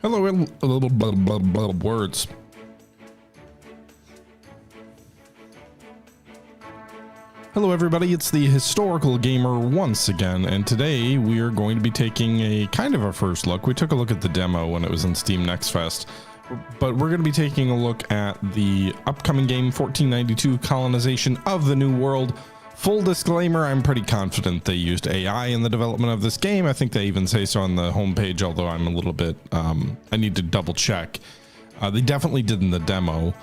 Hello, a little blah, words. Hello everybody, it's the Historical Gamer once again, and today we are going to be taking a kind of a first look. We took a look at the demo when it was in Steam Next Fest, but we're going to be taking a look at the upcoming game 1492 Colonization of the New World. Full disclaimer, I'm pretty confident they used AI in the development of this game. I think they even say so on the homepage, although I'm a little bit, I need to double check. They definitely did in the demo.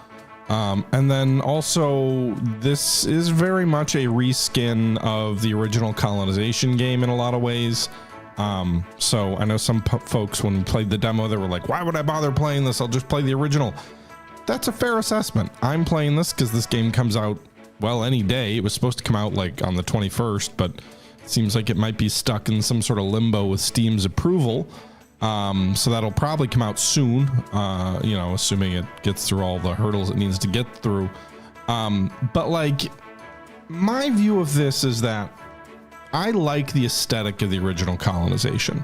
And then also, this is very much a reskin of the original Colonization game in a lot of ways. So I know some folks, when we played the demo, they were like, why would I bother playing this? I'll just play the original. That's a fair assessment. I'm playing this because this game comes out, well, any day. It was supposed to come out like on the 21st, but it seems like it might be stuck in some sort of limbo with Steam's approval. So that'll probably come out soon, you know, assuming it gets through all the hurdles it needs to get through. But like, my view of this is that I like the aesthetic of the original Colonization,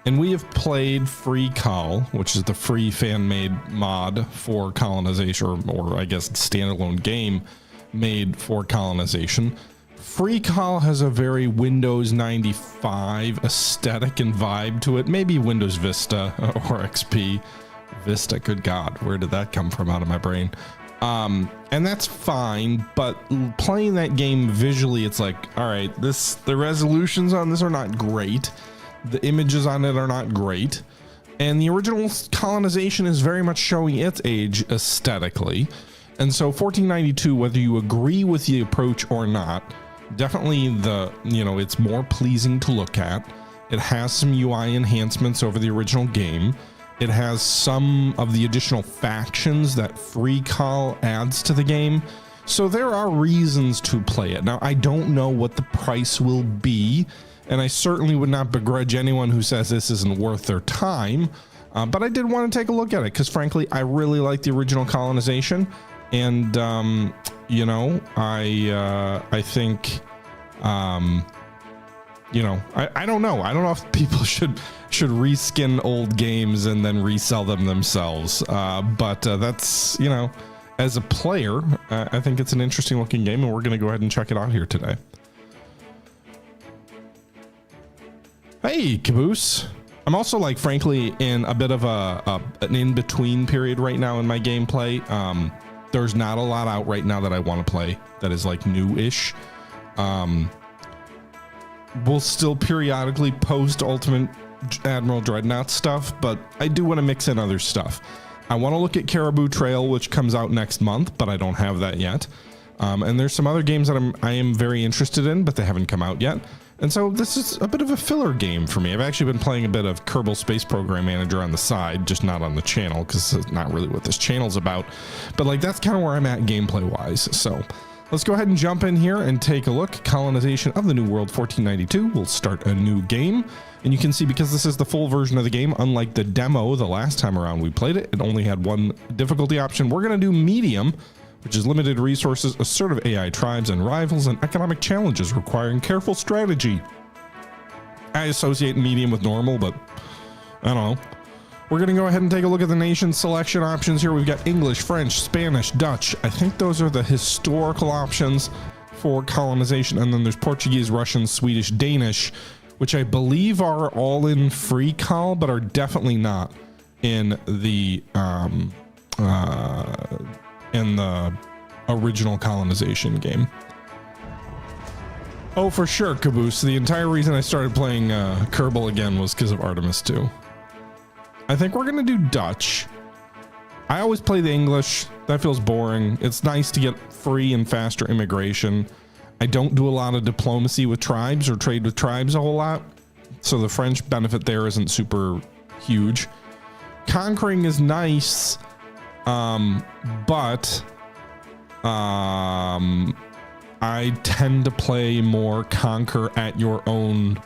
and we have played Free Col, which is the free fan-made mod for Colonization, or I guess standalone game made for Colonization. Free Col has a very Windows 95 aesthetic and vibe to it. Maybe Windows Vista or XP. Vista, good God, where did that come from out of my brain? And that's fine, but playing that game visually, it's like, all right, the resolutions on this are not great. The images on it are not great. And the original Colonization is very much showing its age aesthetically. And so 1492, whether you agree with the approach or not, definitely it's more pleasing to look at. It has some UI enhancements over the original game. It has some of the additional factions that Free Col adds to the game. So there are reasons to play it. Now, I don't know what the price will be, and I certainly would not begrudge anyone who says this isn't worth their time. But I did want to take a look at it because, frankly, I really like the original Colonization. And, you know, I think, you know, I don't know. I don't know if people should reskin old games and then resell them themselves. But that's, you know, as a player, I think it's an interesting looking game, and we're going to go ahead and check it out here today. Hey, Caboose. I'm also, like, frankly, in a bit of an in-between period right now in my gameplay. There's not a lot out right now that I want to play that is like new-ish. We'll still periodically post Ultimate Admiral Dreadnought stuff, but I do want to mix in other stuff. I want to look at Caribou Trail, which comes out next month, but I don't have that yet. And there's some other games that I am very interested in, but they haven't come out yet. And so this is a bit of a filler game for me. I've actually been playing a bit of Kerbal Space Program Manager on the side, just not on the channel, because it's not really what this channel's about. But like, that's kind of where I'm at gameplay wise. So let's go ahead and jump in here and take a look. Colonization of the New World 1492. We'll start a new game. And you can see, because this is the full version of the game, unlike the demo the last time around we played it, it only had one difficulty option. We're going to do medium, which is limited resources, assertive AI tribes, and rivals and economic challenges requiring careful strategy. I associate medium with normal, but I don't know. We're going to go ahead and take a look at the nation selection options here. We've got English, French, Spanish, Dutch. I think those are the historical options for colonization. And then there's Portuguese, Russian, Swedish, Danish, which I believe are all in Free Col, but are definitely not in the original Colonization game. Oh, for sure, Caboose. The entire reason I started playing Kerbal again was because of Artemis 2. I think we're going to do Dutch. I always play the English. That feels boring. It's nice to get free and faster immigration. I don't do a lot of diplomacy with tribes or trade with tribes a whole lot, so the French benefit there isn't super huge. Conquering is nice, but I tend to play more conquer at your own.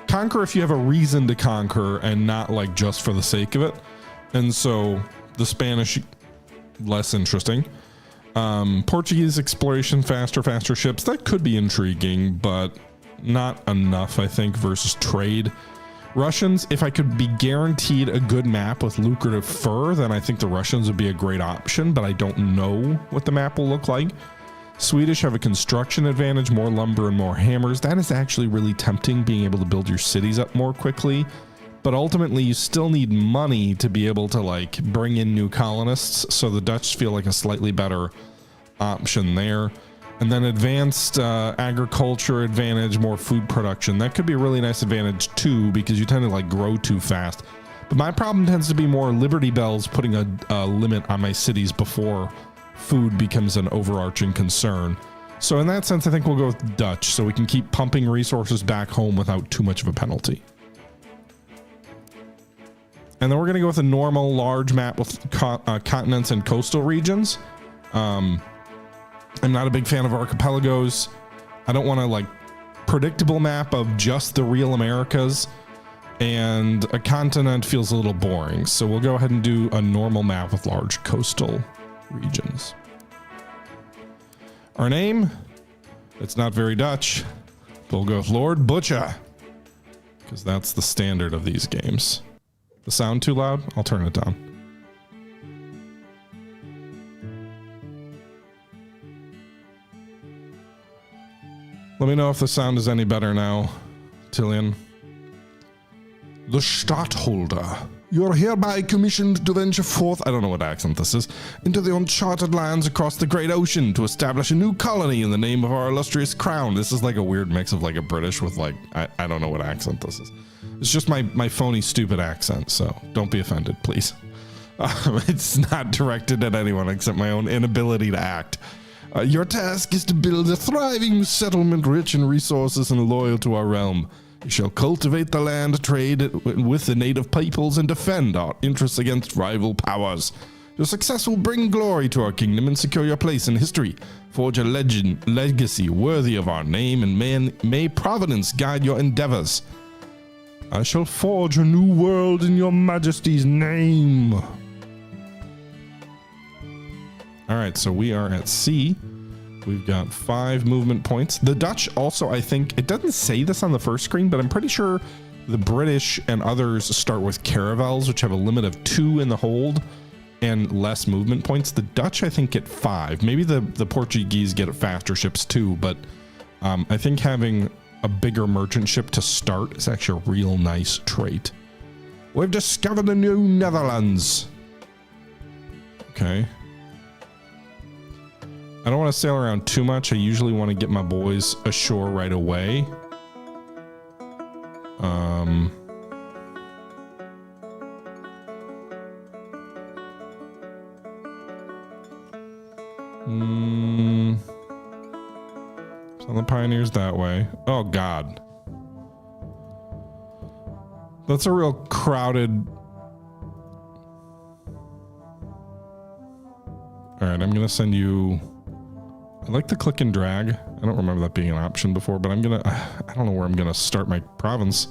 Conquer if you have a reason to conquer and not like just for the sake of it. And so the Spanish, less interesting. Portuguese exploration, faster ships. That could be intriguing, but not enough, I think, versus trade. Russians, if I could be guaranteed a good map with lucrative fur, then I think the Russians would be a great option, but I don't know what the map will look like. Swedish have a construction advantage, more lumber and more hammers. That is actually really tempting, being able to build your cities up more quickly. But ultimately, you still need money to be able to like bring in new colonists. So the Dutch feel like a slightly better option there. And then advanced agriculture advantage, more food production. That could be a really nice advantage too, because you tend to like grow too fast. But my problem tends to be more Liberty Bells putting a limit on my cities before food becomes an overarching concern. So in that sense, I think we'll go with Dutch, so we can keep pumping resources back home without too much of a penalty. And then we're going to go with a normal large map with continents and coastal regions. I'm not a big fan of archipelagos. I don't want a like predictable map of just the real Americas, and a continent feels a little boring. So we'll go ahead and do a normal map with large coastal regions. Our name, it's not very Dutch, but we'll go with Lord Butcher, because that's the standard of these games. The sound too loud? I'll turn it down. Let me know if the sound is any better now, Tillian. The Stadtholder. You are hereby commissioned to venture forth, I don't know what accent this is, into the uncharted lands across the great ocean to establish a new colony in the name of our illustrious crown. This is like a weird mix of like a British with like, I don't know what accent this is. It's just my phony, stupid accent, so don't be offended, please. It's not directed at anyone except my own inability to act. Your task is to build a thriving settlement rich in resources and loyal to our realm. You shall cultivate the land, trade with the native peoples, and defend our interests against rival powers. Your success will bring glory to our kingdom and secure your place in history. Forge a legacy worthy of our name, and may Providence guide your endeavors. I shall forge a new world in your majesty's name. All right, so we are at sea. We've got 5 movement points. The Dutch also, I think, it doesn't say this on the first screen, but I'm pretty sure the British and others start with caravels, which have a limit of 2 in the hold and less movement points. The Dutch, I think, get 5. Maybe the Portuguese get faster ships too, but I think having a bigger merchant ship to start is actually a real nice trait. We've discovered the New Netherlands. Okay. I don't want to sail around too much. I usually want to get my boys ashore right away. Send the pioneers that way. Oh God. That's a real crowded. All right, I'm gonna send you. I like the click and drag. I don't remember that being an option before, but I don't know where I'm gonna start my province.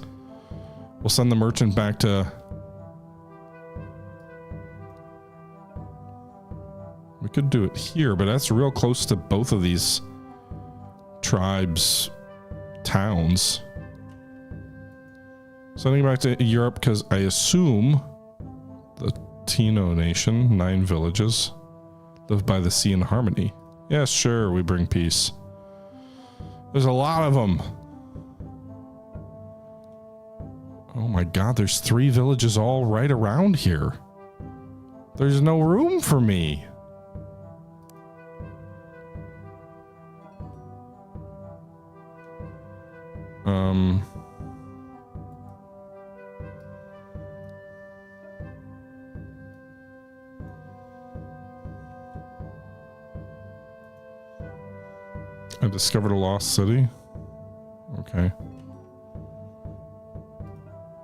We'll send the merchant back to. We could do it here, but that's real close to both of these tribes' towns. Sending back to Europe because I assume the Tino nation, 9 villages, live by the sea in harmony. Yes, sure, we bring peace. There's a lot of them. Oh my God, there's 3 villages all right around here. There's no room for me. I discovered a lost city. Okay.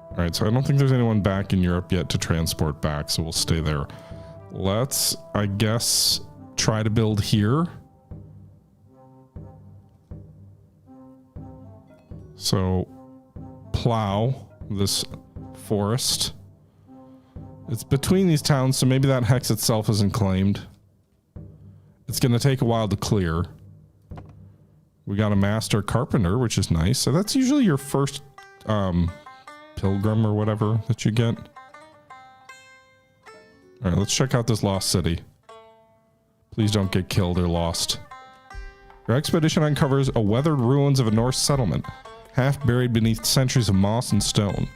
All right, so I don't think there's anyone back in Europe yet to transport back, so we'll stay there. Let's, I guess, try to build here. So, plow this forest. It's between these towns, so maybe that hex itself isn't claimed. It's going to take a while to clear. We got a master carpenter, which is nice. So that's usually your first pilgrim or whatever that you get. All right, let's check out this lost city. Please don't get killed or lost. Your expedition uncovers a weathered ruins of a Norse settlement, half buried beneath centuries of moss and stone.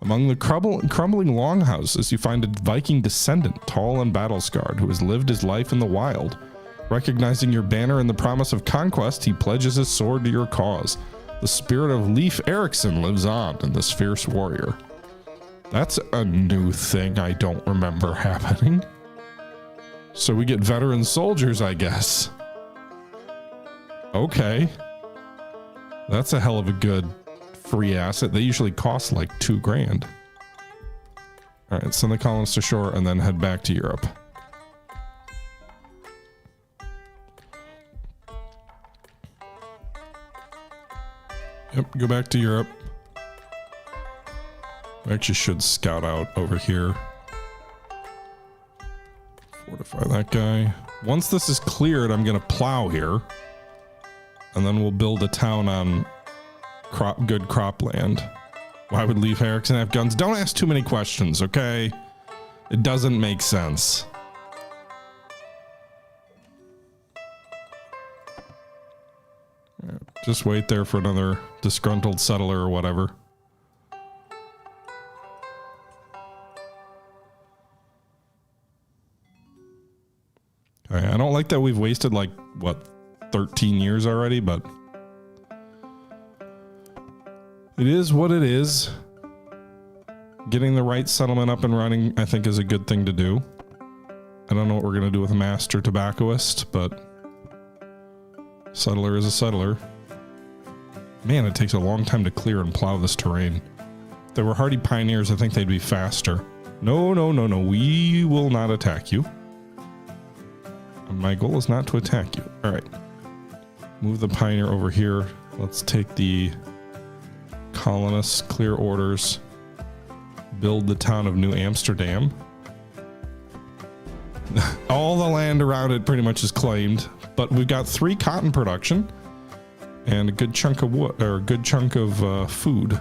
Among the crumbling longhouses, you find a Viking descendant, tall and battle-scarred, who has lived his life in the wild. Recognizing your banner and the promise of conquest, he pledges his sword to your cause. The spirit of Leif Erikson lives on in this fierce warrior. That's a new thing I don't remember happening. So we get veteran soldiers, I guess. Okay. That's a hell of a good free asset. They usually cost like 2 grand. All right, send the colonists ashore and then head back to Europe. Yep, go back to Europe. I actually should scout out over here. Fortify that guy. Once this is cleared, I'm gonna plow here. And then we'll build a town on good cropland. Why would Leif Erikson have guns? Don't ask too many questions, okay? It doesn't make sense. Just wait there for another disgruntled settler or whatever. Okay, I don't like that we've wasted like, what, 13 years already, but it is what it is. Getting the right settlement up and running, I think, is a good thing to do. I don't know what we're going to do with a master tobaccoist, but settler is a settler. Man, it takes a long time to clear and plow this terrain. If there were hardy pioneers, I think they'd be faster. No, no, no, no. We will not attack you. My goal is not to attack you. All right. Move the pioneer over here. Let's take the colonists, clear orders, build the town of New Amsterdam. All the land around it pretty much is claimed, but we've got 3 cotton production and a good chunk of wood, or a good chunk of food.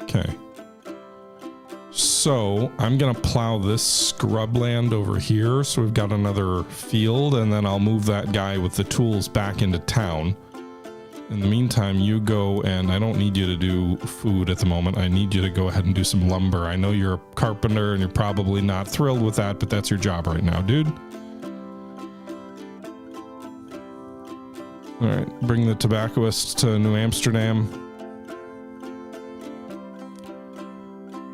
Okay. So I'm gonna plow this scrubland over here, so we've got another field, and then I'll move that guy with the tools back into town. In the meantime, you go, and I don't need you to do food at the moment. I need you to go ahead and do some lumber. I know you're a carpenter and you're probably not thrilled with that, but that's your job right now, dude. All right, bring the tobaccoist to New Amsterdam.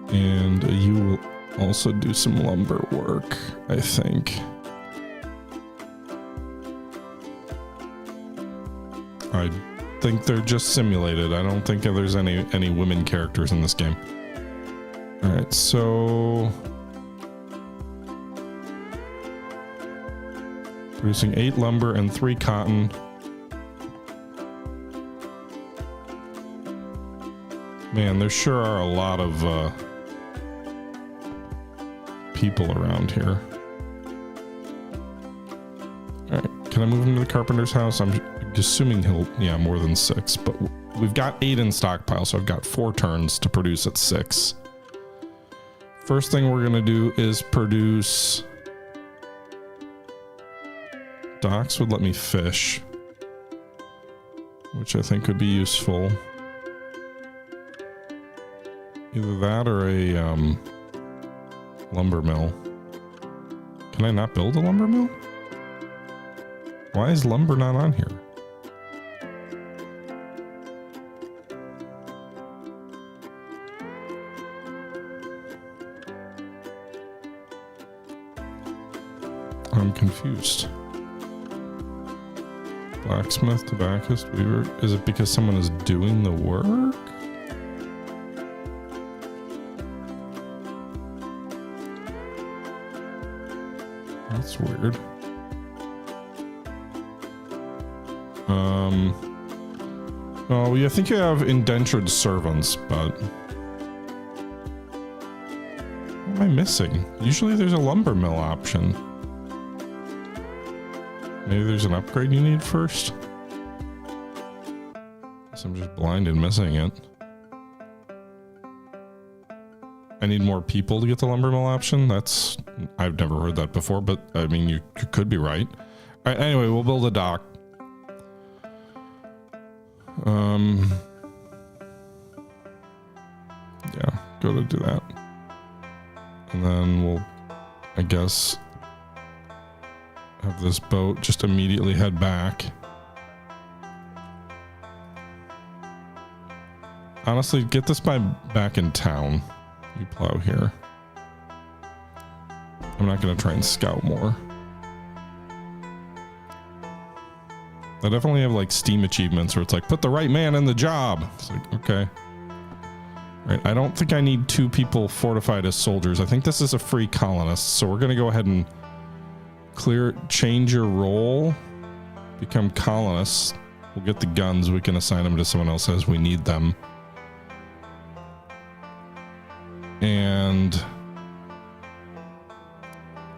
And you will also do some lumber work, I think. I think they're just simulated. I don't think there's any women characters in this game. All right, so producing 8 lumber and 3 cotton. Man, there sure are a lot of people around here. All right, can I move him to the carpenter's house? I'm assuming he'll, yeah, more than 6, but we've got 8 in stockpile, so I've got 4 turns to produce at 6. First thing we're gonna do is produce. Docks would let me fish, which I think could be useful. Either that or a lumber mill. Can I not build a lumber mill? Why is lumber not on here? I'm confused. Blacksmith, tobacconist, weaver. Is it because someone is doing the work? That's weird. Oh, yeah, I think you have indentured servants, but what am I missing? Usually there's a lumber mill option. Maybe there's an upgrade you need first? Guess I'm just blind and missing it. I need more people to get the lumber mill option. That's, I've never heard that before, but I mean, you could be right. All right, anyway, we'll build a dock. Yeah, go to do that. And then we'll, I guess, have this boat just immediately head back. Honestly, get this by back in town. You plow here. I'm not going to try and scout more. I definitely have like Steam achievements where it's like, put the right man in the job. It's like, okay. Right, I don't think I need 2 people fortified as soldiers. I think this is a free colonist, so we're going to go ahead and change your role, become colonists. We'll get the guns. We can assign them to someone else as we need them. And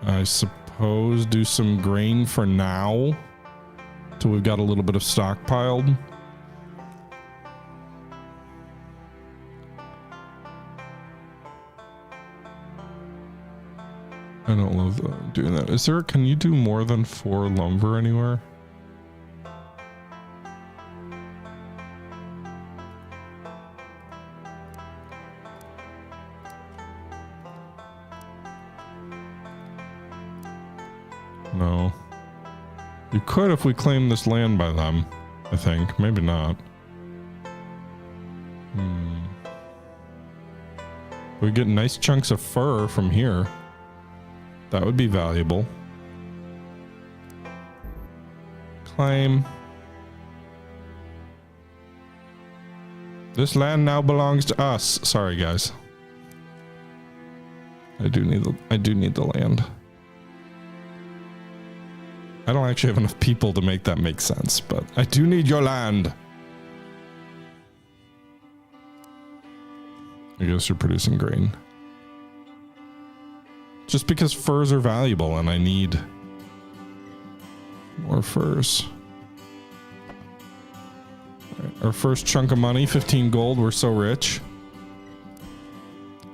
I suppose do some grain for now till we've got a little bit of stockpiled. I don't love doing that. Is there, can you do more than 4 lumber anywhere? No. You could if we claim this land by them, I think. Maybe not. We get nice chunks of fur from here. That would be valuable. Claim. This land now belongs to us. Sorry, guys. I do need the land. I don't actually have enough people to make that make sense, but I do need your land. I guess you're producing grain. Just because furs are valuable and I need more furs. Right, our first chunk of money, 15 gold. We're so rich.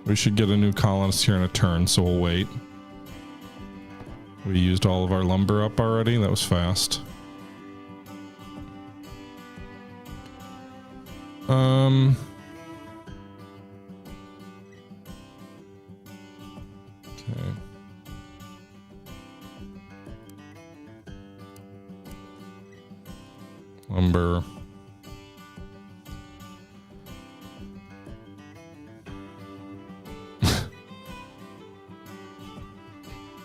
We should get a new colonist here in a turn, so we'll wait. We used all of our lumber up already. That was fast. Okay. Lumber.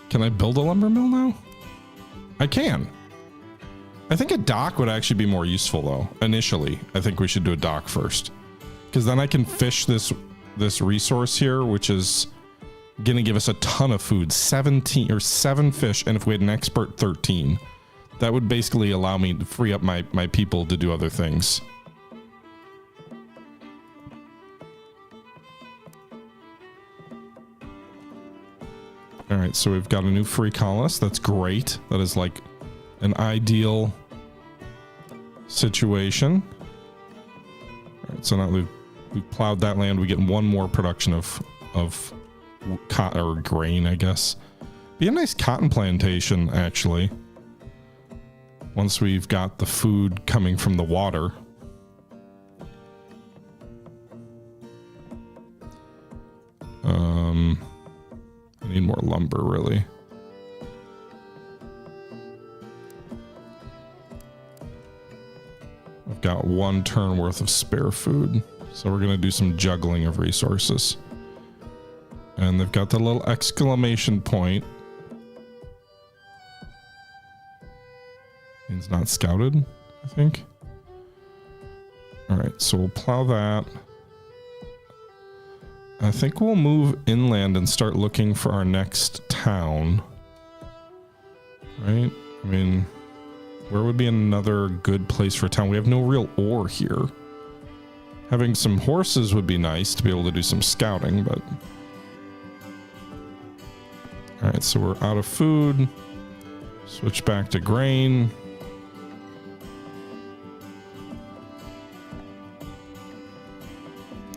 Can I build a lumber mill now? I can. I think a dock would actually be more useful though. Initially, I think we should do a dock first, because then I can fish this resource here, which is gonna give us a ton of food. 17 or 7 fish, and if we had an expert, 13. That would basically allow me to free up my people to do other things. All right, so we've got a new free colonist. That's great. That is like an ideal situation. All right, so now we've plowed that land. We get 1 more production of cotton or grain, I guess. Be a nice cotton plantation, actually. Once we've got the food coming from the water. I need more lumber, really. I've got 1 turn worth of spare food, so we're gonna do some juggling of resources. And they've got the little exclamation point. Means not scouted, I think. All right, so we'll plow that. I think we'll move inland and start looking for our next town. Right? I mean, where would be another good place for a town? We have no real ore here. Having some horses would be nice to be able to do some scouting, but... All right, so we're out of food. Switch back to grain.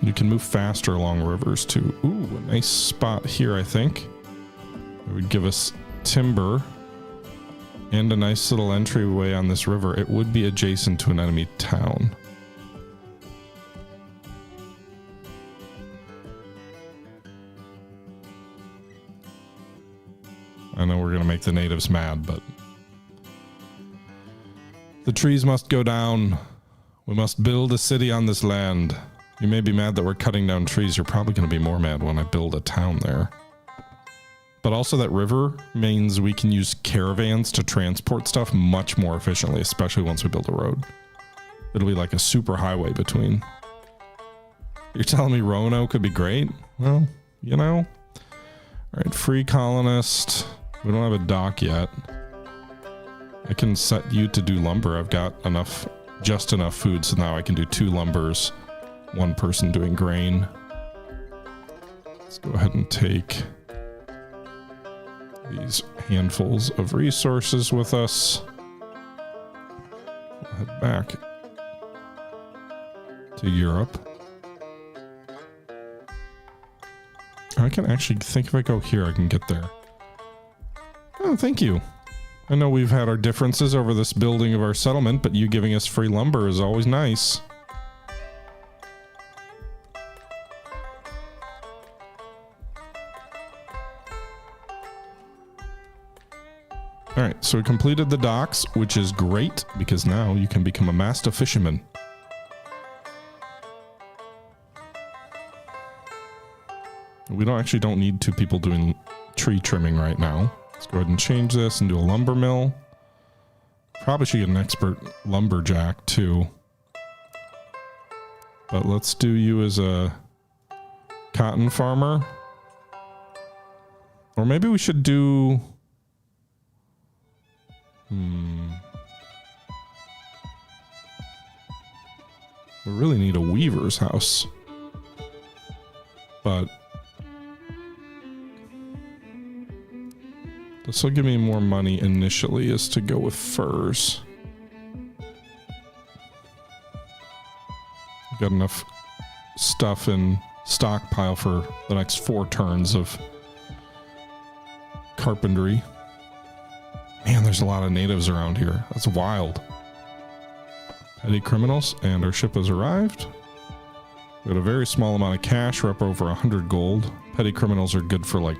You can move faster along rivers too. Ooh, a nice spot here, I think. It would give us timber and a nice little entryway on this river. It would be adjacent to an enemy town. I know we're going to make the natives mad, but the trees must go down. We must build a city on this land. You may be mad that we're cutting down trees. You're probably going to be more mad when I build a town there. But also that river means we can use caravans to transport stuff much more efficiently, especially once we build a road. It'll be like a super highway between. You're telling me Roanoke could be great? Well, you know. All right, free colonist. We don't have a dock yet. I can set you to do lumber. I've got enough, just enough food, so now I can do 2 lumbers, 1 person doing grain. Let's go ahead and take these handfuls of resources with us. We'll head back to Europe. I can actually think if I go here, I can get there. Oh, thank you. I know we've had our differences over this building of our settlement, but you giving us free lumber is always nice. All right, so we completed the docks, which is great because now you can become a master fisherman. We don't need 2 people doing tree trimming right now. Let's go ahead and change this and do a lumber mill. Probably should get an expert lumberjack too. But let's do you as a cotton farmer. Or maybe we should do... We really need a weaver's house. But this will give me more money initially is to go with furs. Got enough stuff in stockpile for the next 4 turns of carpentry. Man, there's a lot of natives around here. That's wild. Petty criminals, and our ship has arrived. We got a very small amount of cash. We're up over 100 gold. Petty criminals are good for like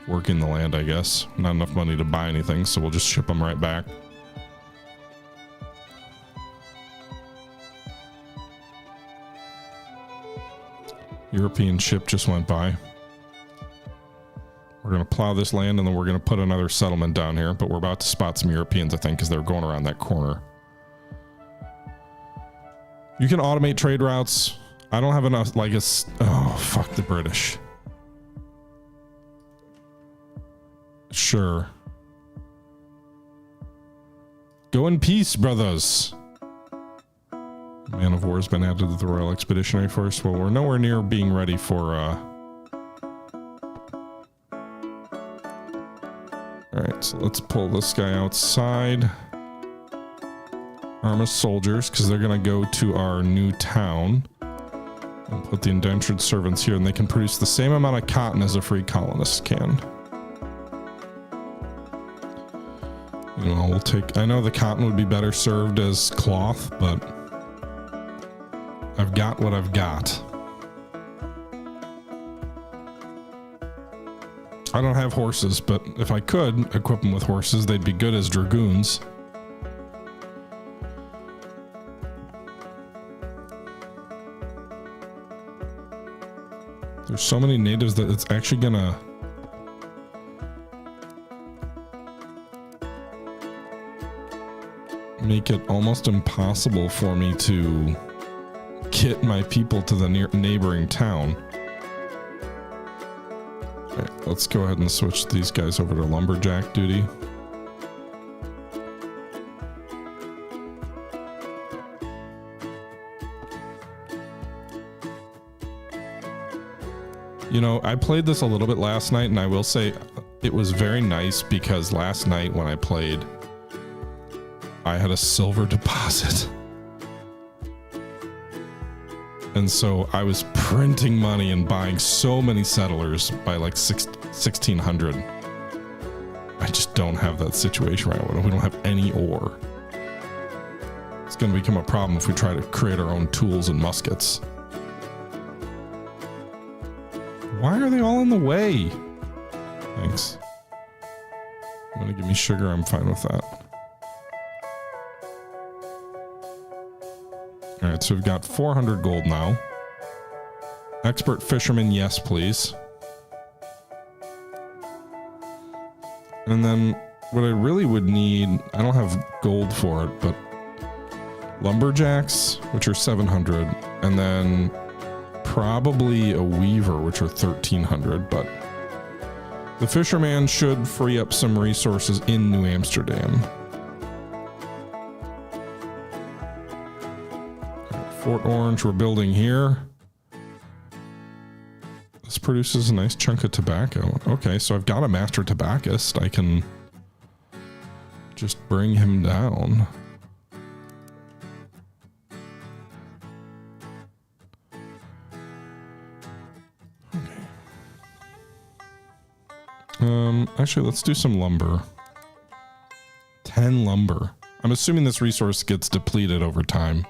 working the land, I guess. Not enough money to buy anything, so we'll just ship them right back. European ship just went by. We're going to plow this land and then we're going to put another settlement down here, but we're about to spot some Europeans, I think, because they're going around that corner. You can automate trade routes. I don't have enough, like, oh, fuck the British. Sure. Go in peace, brothers. Man of War has been added to the Royal Expeditionary Force. Well, we're nowhere near being ready for, Alright, so let's pull this guy outside. Arm us soldiers, because they're going to go to our new town. And put the indentured servants here, and they can produce the same amount of cotton as a free colonist can. You know, we'll take... I know the cotton would be better served as cloth, but... I've got what I've got. I don't have horses, but if I could equip them with horses, they'd be good as dragoons. There's so many natives that it's actually gonna... make it almost impossible for me to get my people to the neighboring town. Alright, let's go ahead and switch these guys over to lumberjack duty. You know, I played this a little bit last night, and I will say it was very nice because last night when I played, I had a silver deposit. And so I was printing money and buying so many settlers by like 1600. I just don't have that situation right now. We don't have any ore. It's going to become a problem if we try to create our own tools and muskets. Why are they all in the way? Thanks. You want to give me sugar? I'm fine with that. All right, so we've got 400 gold now. Expert fisherman, yes, please. And then what I really would need, I don't have gold for it, but lumberjacks, which are 700, and then probably a weaver, which are 1300, but the fisherman should free up some resources in New Amsterdam. Fort Orange we're building here. This produces a nice chunk of tobacco. Okay, so I've got a master tobacconist. I can just bring him down. Actually, let's do some lumber. 10 lumber. I'm assuming this resource gets depleted over time.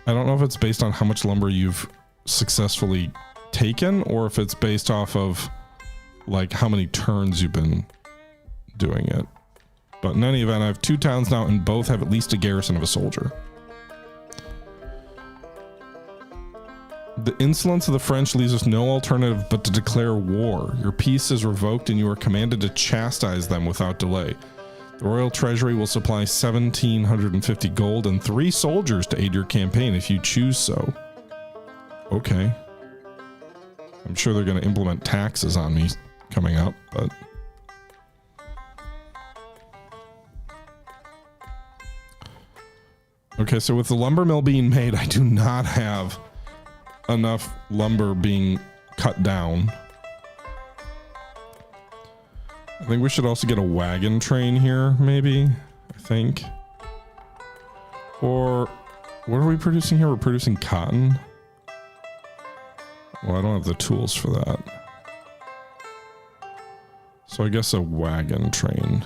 I don't know if it's based on how much lumber you've successfully taken or if it's based off of like how many turns you've been doing it. But in any event, I have 2 towns now and both have at least a garrison of a soldier. The insolence of the French leaves us no alternative but to declare war. Your peace is revoked and you are commanded to chastise them without delay. The Royal Treasury will supply 1,750 gold and 3 soldiers to aid your campaign if you choose so. Okay. I'm sure they're going to implement taxes on me coming up, but... Okay, so with the lumber mill being made, I do not have enough lumber being cut down. I think we should also get a wagon train here, maybe. I think. Or what are we producing here? We're producing cotton. Well, I don't have the tools for that. So I guess a wagon train.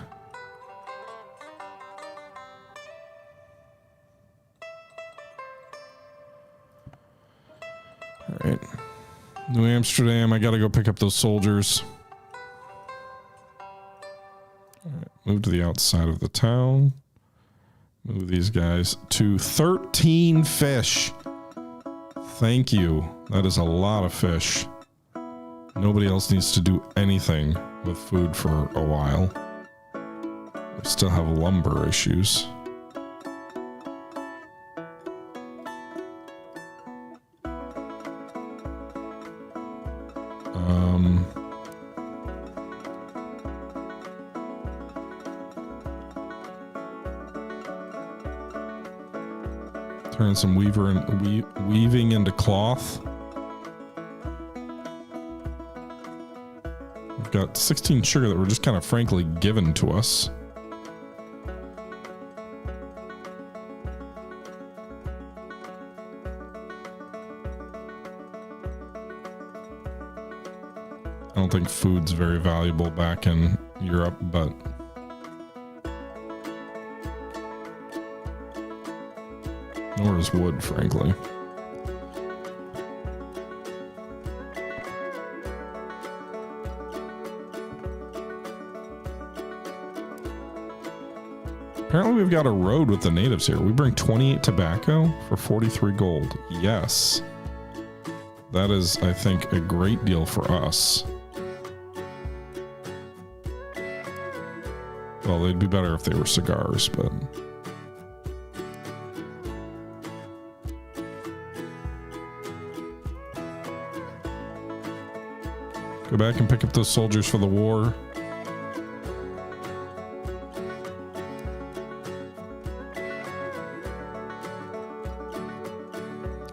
All right. New Amsterdam, I gotta go pick up those soldiers. All right, move to the outside of the town. Move these guys to 13 fish. Thank you. That is a lot of fish. Nobody else needs to do anything with food for a while. We still have lumber issues. Turn some weaving into cloth. We've got 16 sugar that were just kind of frankly given to us. I don't think food's very valuable back in Europe, but nor is wood, frankly. Apparently we've got a road with the natives here. We bring 28 tobacco for 43 gold. Yes. That is, I think, a great deal for us. Well, they'd be better if they were cigars, but... Go back and pick up those soldiers for the war.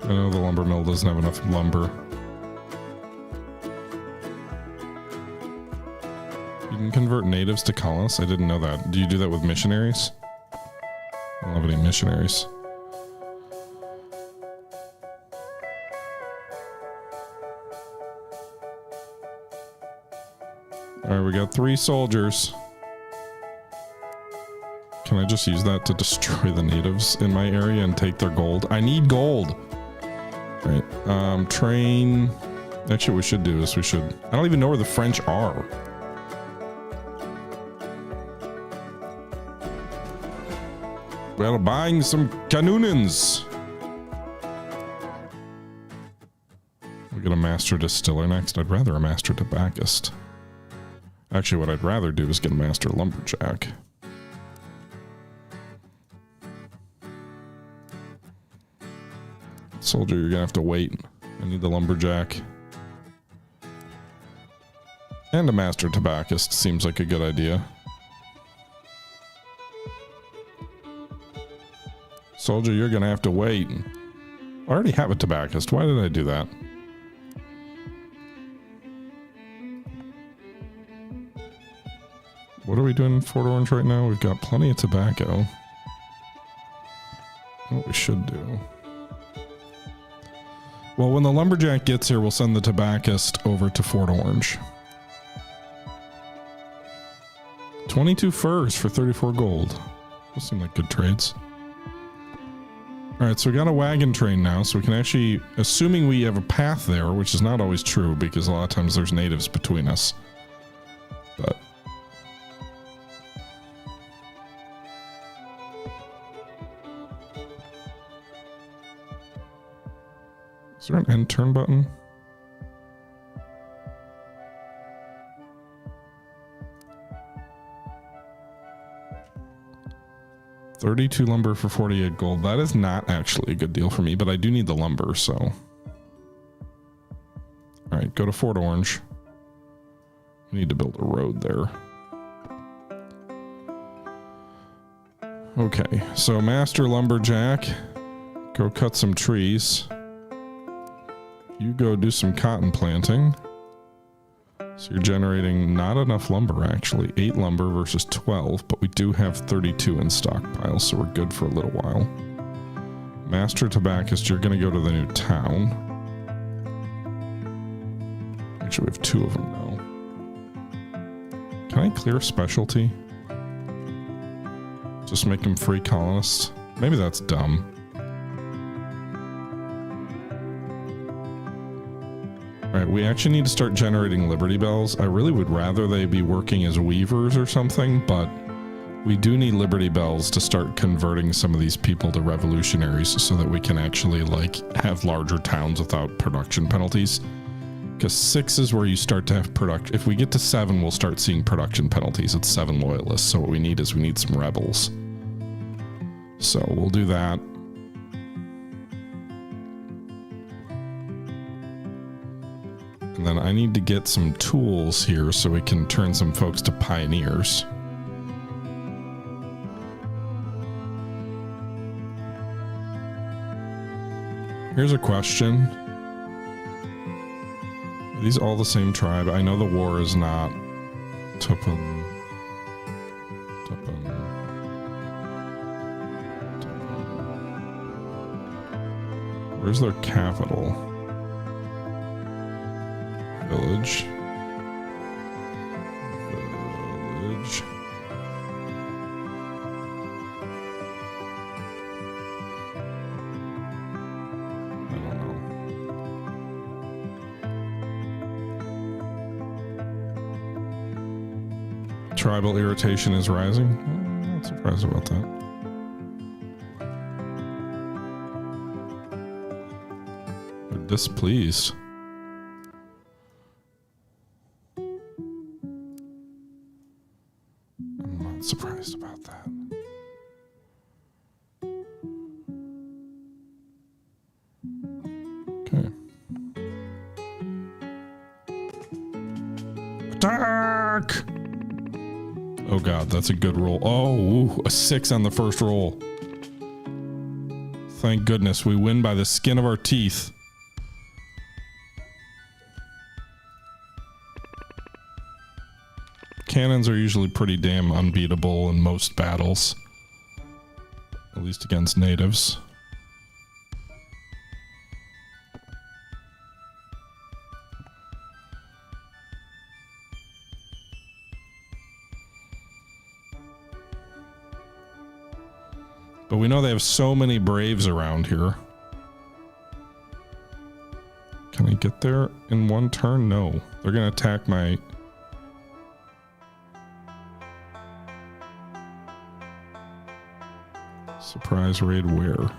I know the lumber mill doesn't have enough lumber. You can convert natives to colonists? I didn't know that. Do you do that with missionaries? I don't have any missionaries. All right, we got 3 soldiers. Can I just use that to destroy the natives in my area and take their gold? I need gold. All right. Train. Actually, what we should do is I don't even know where the French are. Well, buying some cannonins. We're gonna master distiller next. I'd rather a master tobaccist. Actually, what I'd rather do is get a master lumberjack. Soldier, you're gonna have to wait. I need the lumberjack. And a master tobaccist seems like a good idea. Soldier, you're gonna have to wait. I already have a tobaccist. Why did I do that? What are we doing in Fort Orange right now? We've got plenty of tobacco. What we should do. Well, when the lumberjack gets here, we'll send the tobaccist over to Fort Orange. 22 furs for 34 gold. Those seem like good trades. Alright, so we got a wagon train now, so we can actually, assuming we have a path there, which is not always true because a lot of times there's natives between us. But is there an end turn button? $32 lumber for 48 gold. That is not actually a good deal for me, but I do need the lumber, so. Alright, go to Fort Orange. We need to build a road there. Okay, so Master Lumberjack, go cut some trees. You go do some cotton planting. So you're generating not enough lumber, actually. 8 lumber versus 12, but we do have 32 in stockpile, so we're good for a little while. Master Tobaccist, you're going to go to the new town. Actually, we have 2 of them now. Can I clear specialty? Just make them free colonists? Maybe that's dumb. Alright, we actually need to start generating Liberty Bells. I really would rather they be working as weavers or something, but we do need Liberty Bells to start converting some of these people to revolutionaries so that we can actually, like, have larger towns without production penalties. Because 6 is where you start to have production. If we get to 7, we'll start seeing production penalties. It's 7 loyalists, so what we need some rebels. So we'll do that. And then I need to get some tools here so we can turn some folks to pioneers. Here's a question. Are these all the same tribe? I know the war is not Tupum. Where's their capital? Village. I don't know. Tribal irritation is rising. I'm not surprised about that. They're displeased. Surprised about that. Okay. Attack! Oh god, that's a good roll. Oh, ooh, a 6 on the first roll. Thank goodness, we win by the skin of our teeth. Cannons are usually pretty damn unbeatable in most battles. At least against natives. But we know they have so many Braves around here. Can I get there in one turn? No. They're going to attack my... Surprise raid where?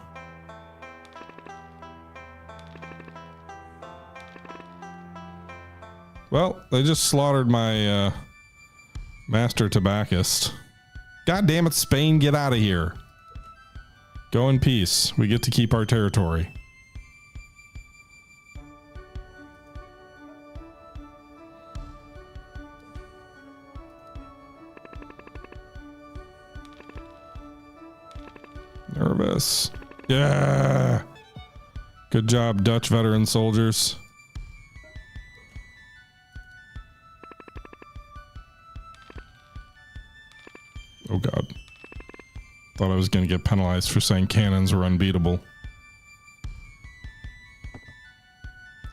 Well, they just slaughtered my master tobaccist. God damn it, Spain, get out of here. Go in peace. We get to keep our territory. Nervous. Yeah. Good job, Dutch veteran soldiers. Oh god. Thought I was going to get penalized for saying cannons were unbeatable.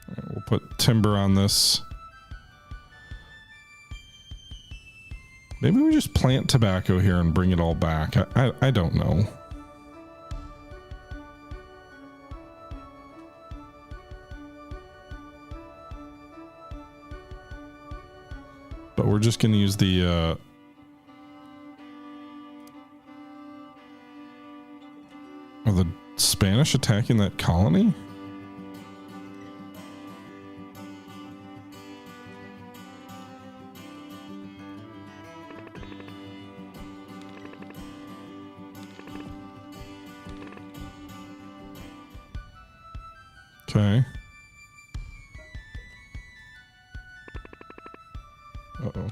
Alright, we'll put timber on this. Maybe we just plant tobacco here and bring it all back. I don't know. But we're just going to use the... Are the Spanish attacking that colony? Okay. Uh-oh.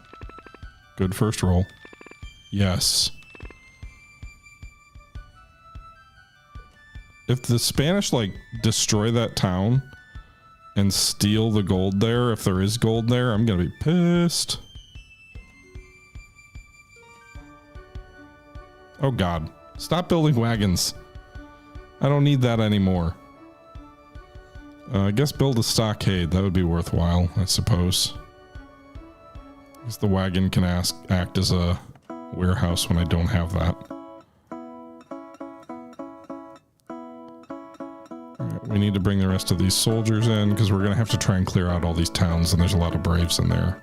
Good first roll. Yes. If the Spanish, like, destroy that town and steal the gold there, if there is gold there, I'm gonna be pissed. Oh god. Stop building wagons. I don't need that anymore. I guess build a stockade. That would be worthwhile, I suppose. I guess the wagon can act as a warehouse when I don't have that. Alright, we need to bring the rest of these soldiers in because we're going to have to try and clear out all these towns, and there's a lot of Braves in there.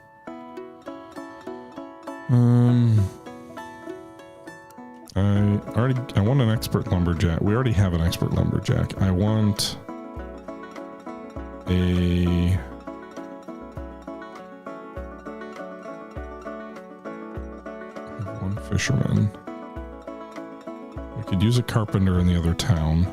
I want an expert lumberjack. We already have an expert lumberjack. I want one fisherman. We could use a carpenter in the other town.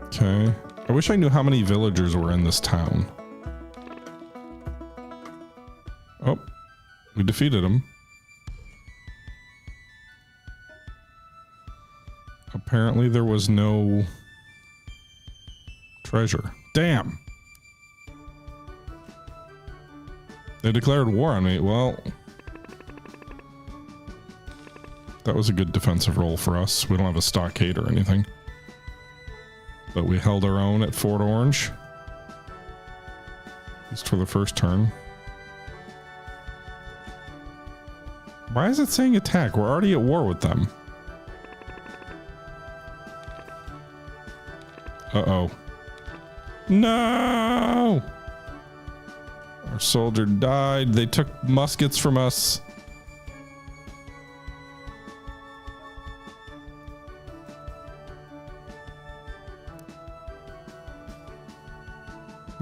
Okay. I wish I knew how many villagers were in this town. Oh, we defeated him. Apparently there was no treasure. Damn! They declared war on me. Well, that was a good defensive role for us. We don't have a stockade or anything. But we held our own at Fort Orange. At least for the first turn. Why is it saying attack? We're already at war with them. Uh-oh. No! Our soldier died. They took muskets from us.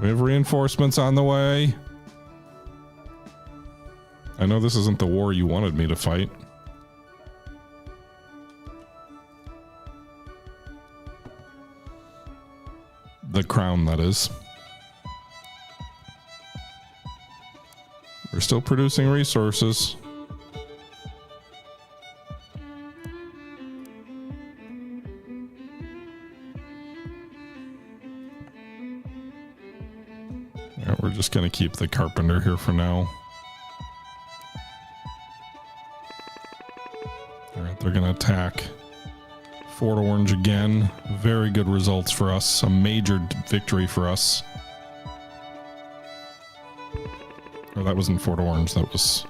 We have reinforcements on the way. I know this isn't the war you wanted me to fight. The crown, that is. We're still producing resources. Yeah, we're just gonna keep the carpenter here for now. Alright, they're gonna attack Fort Orange again. Very good results for us. A major victory for us. Or that wasn't Fort Orange, that was...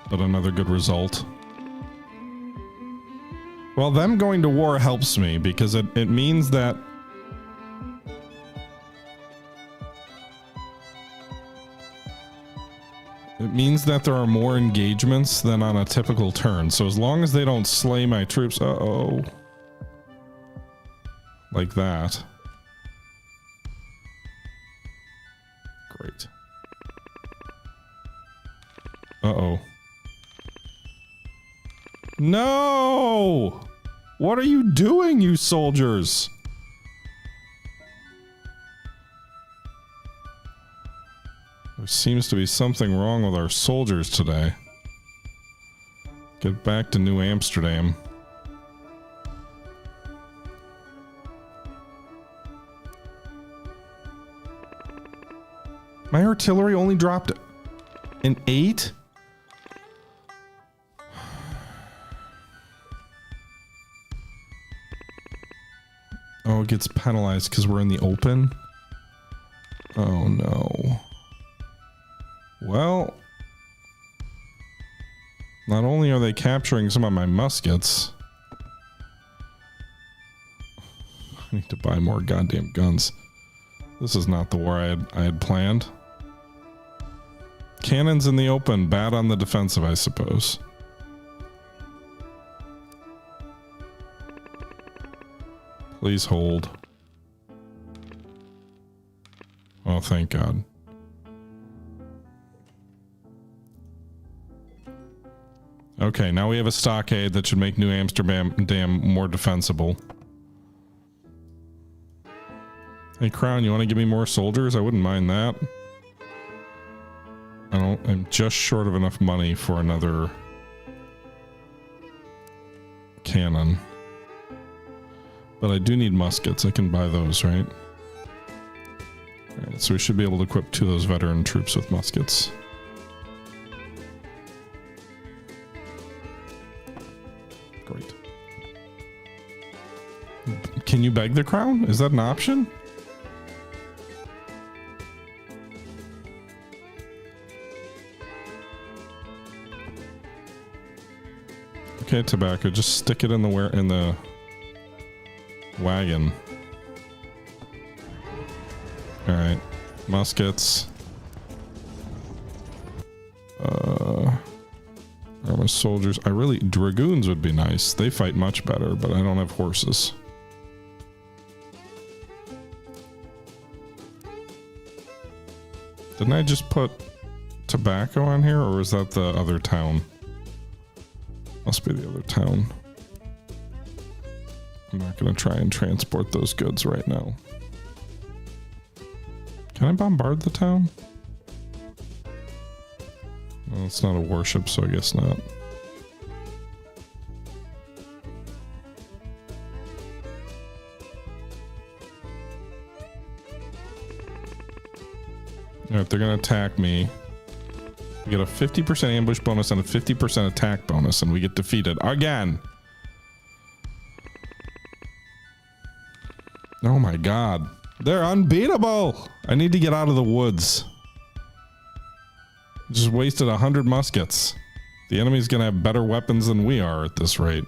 But another good result. Well, them going to war helps me because it means that... It means that there are more engagements than on a typical turn. So as long as they don't slay my troops... Uh-oh. Like that. Great. Uh-oh. No! What are you doing, you soldiers? There seems to be something wrong with our soldiers today. Get back to New Amsterdam. My artillery only dropped an 8? Oh, it gets penalized because we're in the open? Oh no. Well, not only are they capturing some of my muskets, I need to buy more goddamn guns. This is not the war I had planned. Cannons in the open, bad on the defensive, I suppose. Please hold. Oh, thank God. Okay, now we have a stockade that should make New Amsterdam more defensible. Hey, Crown, you want to give me more soldiers? I wouldn't mind that. I'm just short of enough money for another cannon. But I do need muskets. I can buy those, right? Alright, so we should be able to equip 2 of those veteran troops with muskets. Great. Can you beg the crown? Is that an option? Okay, tobacco, just stick it in the wagon. All right, muskets. Armor soldiers. Dragoons would be nice. They fight much better, but I don't have horses. Didn't I just put tobacco on here, or is that the other town? Must be the other town. I'm not going to try and transport those goods right now. Can I bombard the town? Well, it's not a warship, so I guess not. Alright, they're going to attack me. We get a 50% ambush bonus and a 50% attack bonus, and we get defeated again. Oh my God. They're unbeatable. I need to get out of the woods. Just wasted 100 muskets. The enemy's gonna have better weapons than we are at this rate.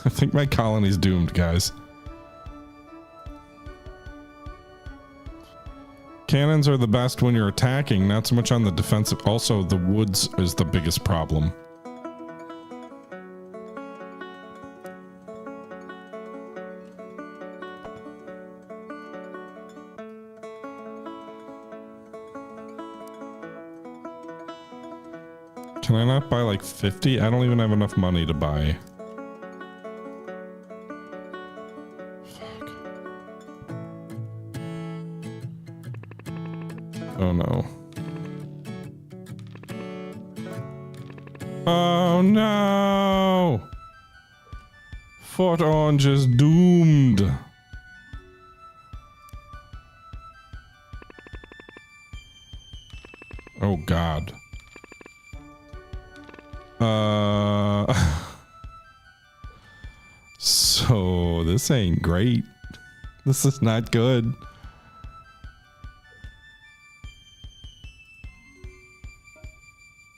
I think my colony's doomed, guys. Cannons are the best when you're attacking, not so much on the defensive. Also, the woods is the biggest problem. Can I not buy like 50? I don't even have enough money to buy. Oh no. Oh no! Fort Orange is doomed. Oh God. So this ain't great. This is not good.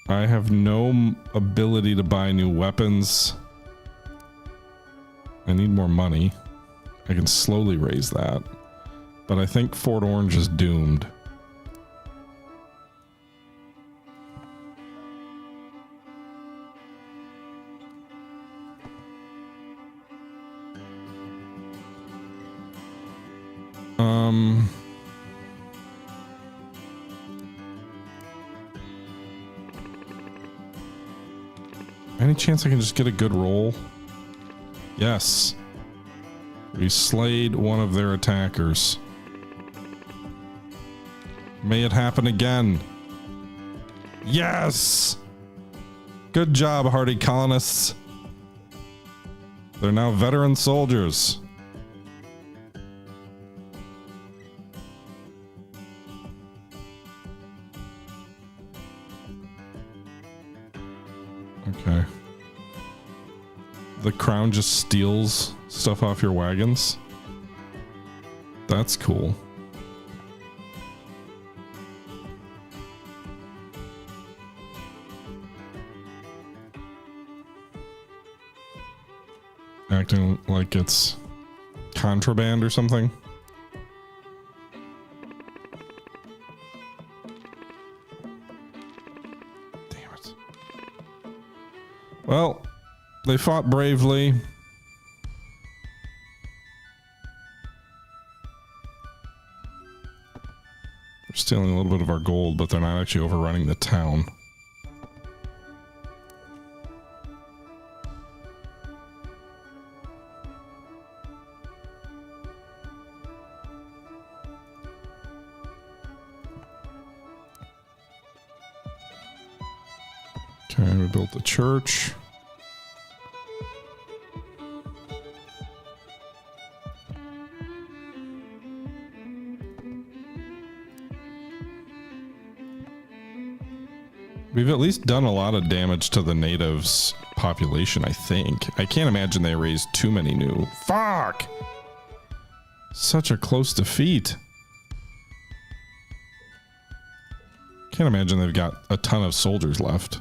I have no ability to buy new weapons. I need more money. I can slowly raise that. But I think Fort Orange is doomed. Any chance I can just get a good roll? Yes. We slayed one of their attackers. May it happen again. Yes! Good job, hardy colonists. They're now veteran soldiers. Okay. The crown just steals stuff off your wagons. That's cool. Acting like it's contraband or something. Damn it. Well, they fought bravely. They're stealing a little bit of our gold, but they're not actually overrunning the town. Okay, we built the church. We've at least done a lot of damage to the natives' population, I think. I can't imagine they raised too many new. Fuck! Such a close defeat. Can't imagine they've got a ton of soldiers left.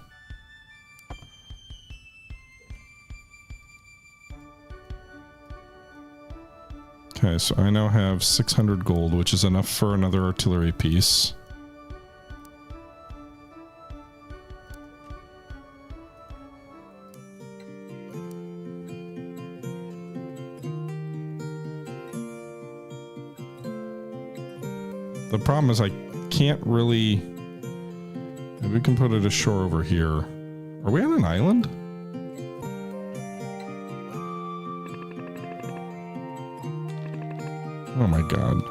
Okay, so I now have 600 gold, which is enough for another artillery piece. The problem is I can't really... Maybe we can put it ashore over here. Are we on an island? Oh my god.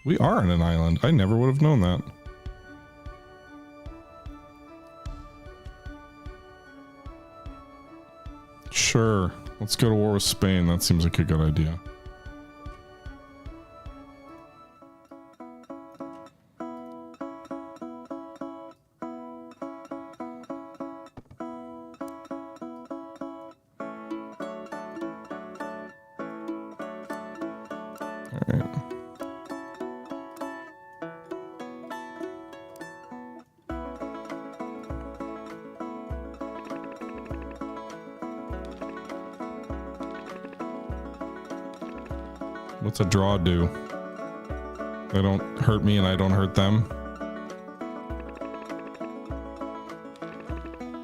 We are on an island. I never would have known that. Sure. Let's go to war with Spain. That seems like a good idea. What's a draw do? They don't hurt me and I don't hurt them.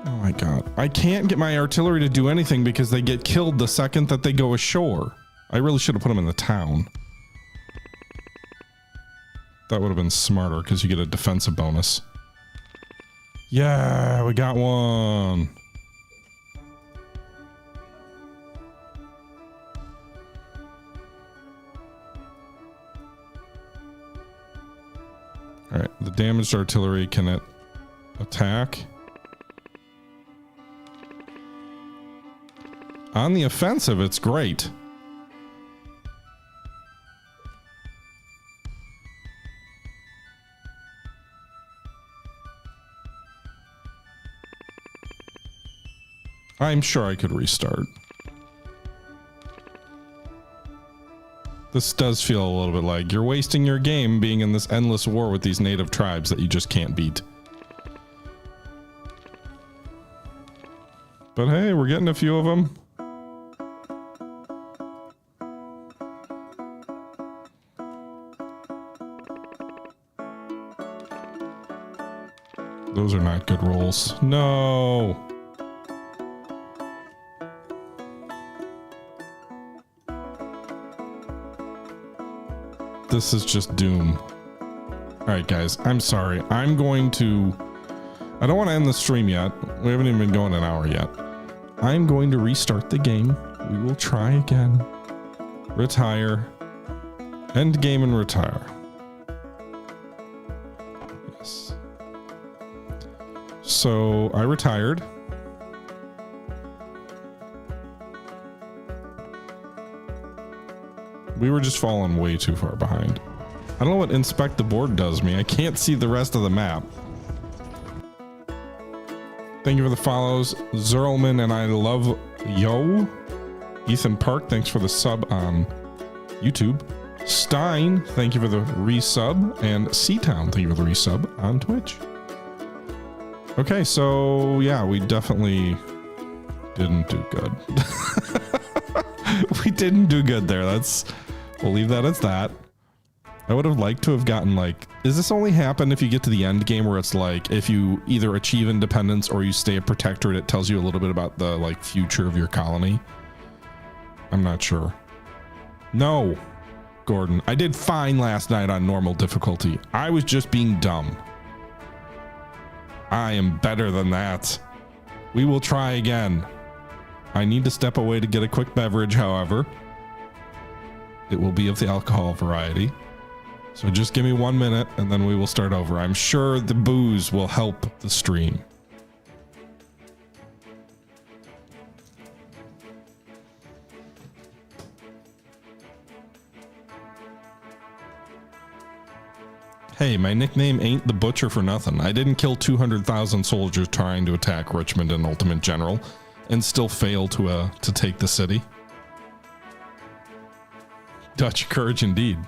Oh my god. I can't get my artillery to do anything because they get killed the second that they go ashore. I really should have put them in the town. That would have been smarter because you get a defensive bonus. Yeah, we got one. Alright, the damaged artillery can attack. On the offensive, it's great. I'm sure I could restart. This does feel a little bit like you're wasting your game being in this endless war with these native tribes that you just can't beat. But hey, we're getting a few of them. Those are not good rolls. No. This is just doom. All right, guys, I'm sorry. I don't want to end the stream yet. We haven't even been going an hour yet. I'm going to restart the game. We will try again. Retire. End game and retire. Yes. So I retired. We were just falling way too far behind. I don't know what inspect the board does me. I can't see the rest of the map. Thank you for the follows. Zerlman and I love yo. Ethan Park, thanks for the sub on YouTube. Stein, thank you for the resub. And C-Town, thank you for the resub on Twitch. Okay, so yeah, we definitely didn't do good. We didn't do good there. We'll leave that as that. I would have liked to have gotten like, does this only happen if you get to the end game where it's like, if you either achieve independence or you stay a protectorate, it tells you a little bit about the like future of your colony? I'm not sure. No, Gordon, I did fine last night on normal difficulty. I was just being dumb. I am better than that. We will try again. I need to step away to get a quick beverage, however. It will be of the alcohol variety. So just give me 1 minute and then we will start over. I'm sure the booze will help the stream. Hey, my nickname ain't the Butcher for nothing. I didn't kill 200,000 soldiers trying to attack Richmond and Ultimate General and still fail to take the city. Dutch courage indeed.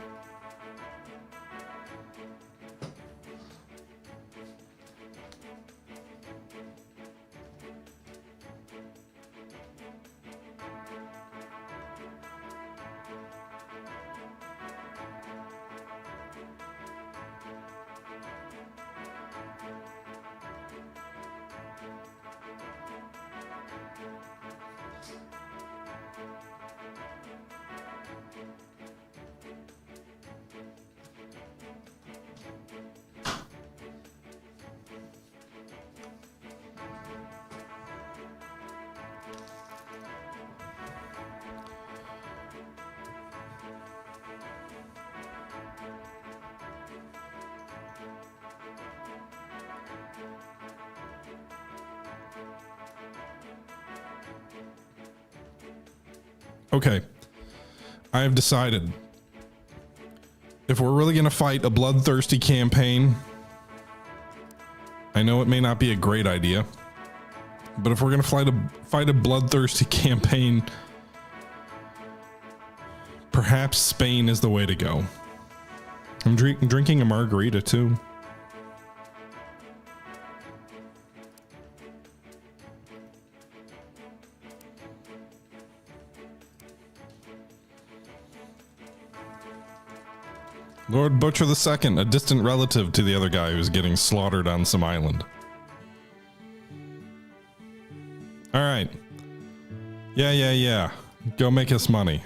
Okay, I have decided if we're really going to fight a bloodthirsty campaign, I know it may not be a great idea, but if we're going to fight a bloodthirsty campaign, perhaps Spain is the way to go. I'm drinking a margarita too. Lord Butcher II, a distant relative to the other guy who's getting slaughtered on some island. All right. Yeah. Go make us money.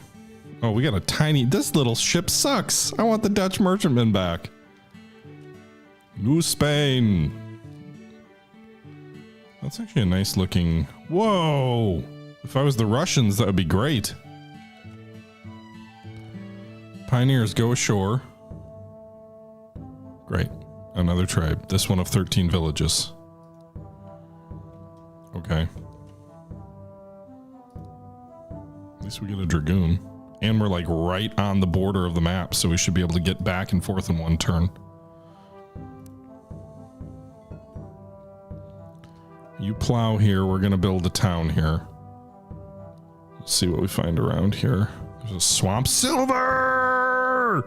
Oh, we got a tiny... This little ship sucks. I want the Dutch merchantman back. New Spain. That's actually a nice looking... Whoa! If I was the Russians, that would be great. Pioneers go ashore. Great. Another tribe. This one of 13 villages. Okay. least we get a Dragoon. And we're like right on the border of the map, so we should be able to get back and forth in one turn. You plow here, we're gonna build a town here. Let's see what we find around here. There's a swamp. Silver!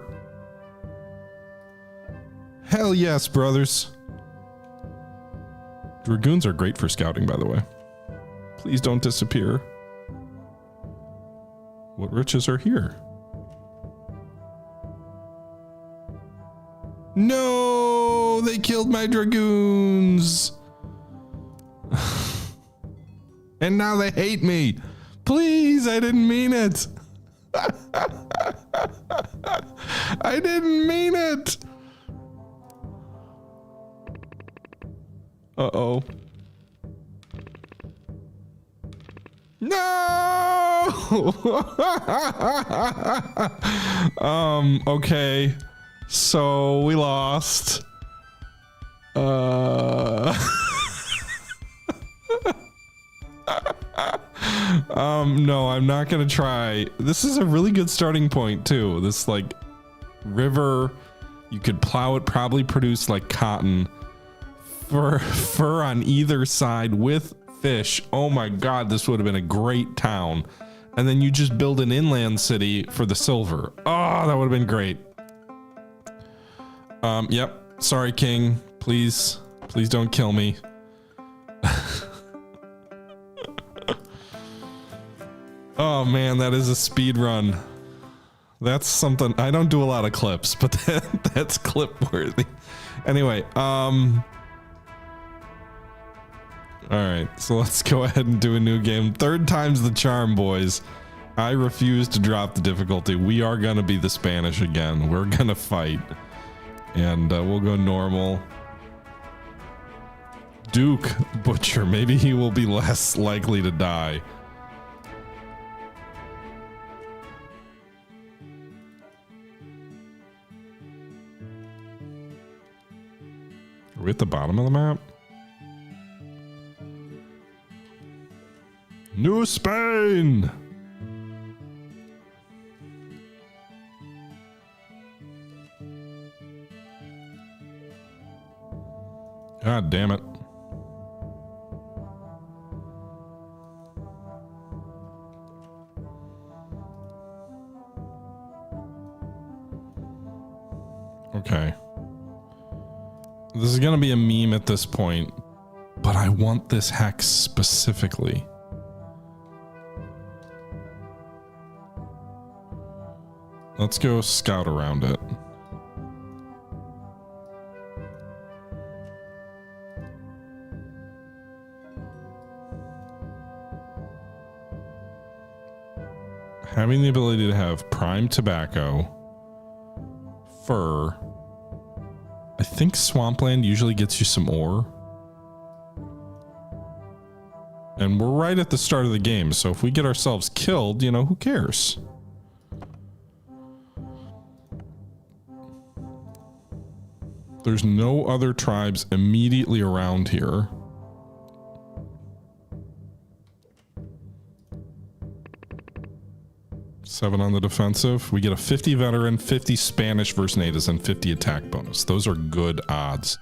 Hell yes, brothers. Dragoons are great for scouting, by the way. Please don't disappear. What riches are here? No, they killed my Dragoons. And now they hate me. Please, I didn't mean it. I didn't mean it. Uh-oh. No! Okay. So we lost. No, I'm not gonna try. This is a really good starting point too. This like river, you could plow it, probably produce like cotton, fur on either side with fish. Oh my god, this would have been a great town. And then you just build an inland city for the silver. Oh, that would have been great. Yep. Sorry, King. Please don't kill me. Oh man, that is a speed run. That's something. I don't do a lot of clips, but that's clip worthy. Anyway, all right, so let's go ahead and do a new game. Third time's the charm, boys. I refuse to drop the difficulty. We are gonna be the Spanish again. We're gonna fight, and we'll go normal. Duke Butcher. Maybe he will be less likely to die. Are we at the bottom of the map? New Spain! God damn it. Okay. This is gonna be a meme at this point, but I want this hex specifically. Let's go scout around it. Having the ability to have prime tobacco, fur. I think swampland usually gets you some ore. And we're right at the start of the game, so if we get ourselves killed, you know, who cares? There's no other tribes immediately around here. Seven on the defensive. We get a 50 veteran, 50 Spanish versus natives, and 50 attack bonus. Those are good odds.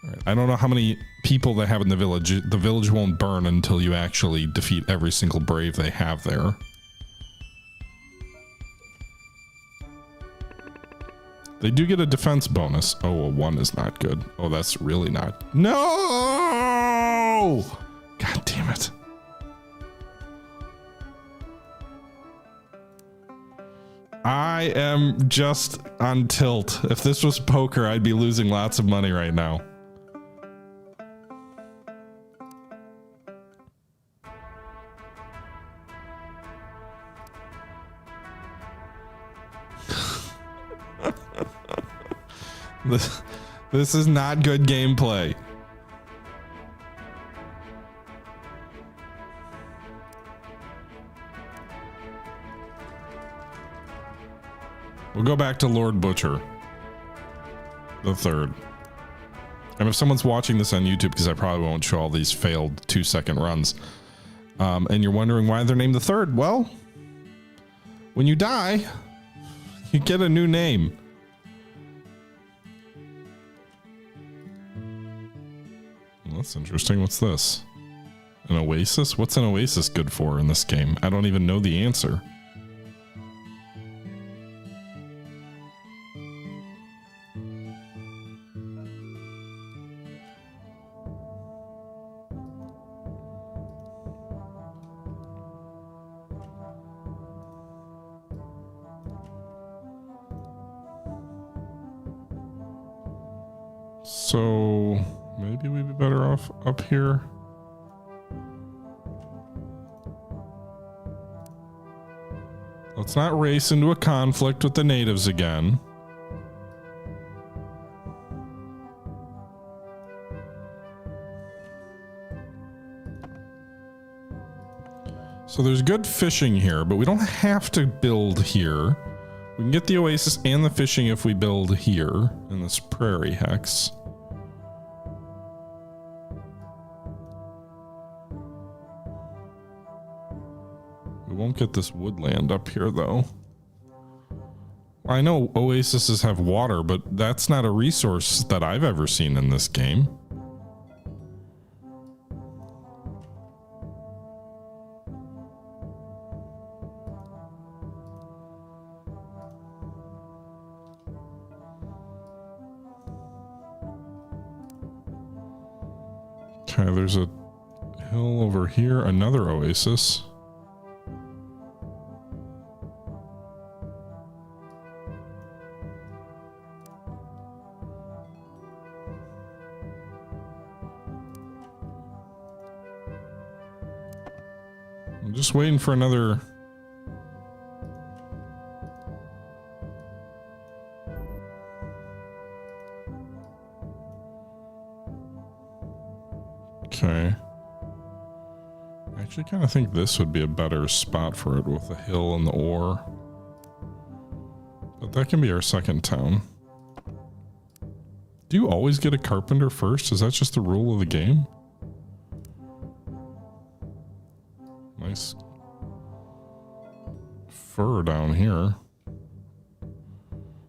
All right. I don't know how many people they have in the village. The village won't burn until you actually defeat every single brave they have there. They do get a defense bonus. Oh, a 1 is not good. Oh, that's really not. No! God damn it. I am just on tilt. If this was poker, I'd be losing lots of money right now. This is not good gameplay. We'll go back to Lord Butcher the third. And if someone's watching this on YouTube, because I probably won't show all these failed 2-second runs, And you're wondering why they're named the third. Well, when you die, you get a new name. Well, that's interesting. What's this? An oasis? What's an oasis good for in this game? I don't even know the answer. So maybe we'd be better off up here. Let's not race into a conflict with the natives again. So there's good fishing here, but we don't have to build here. We can get the oasis and the fishing if we build here in this prairie hex. We won't get this woodland up here though. I know oases have water, but that's not a resource that I've ever seen in this game. Okay, there's a hill over here, another oasis. I'm just waiting for another. Okay. I actually kind of think this would be a better spot for it with the hill and the ore. But that can be our second town. Do you always get a carpenter first? Is that just the rule of the game? Nice fur down here.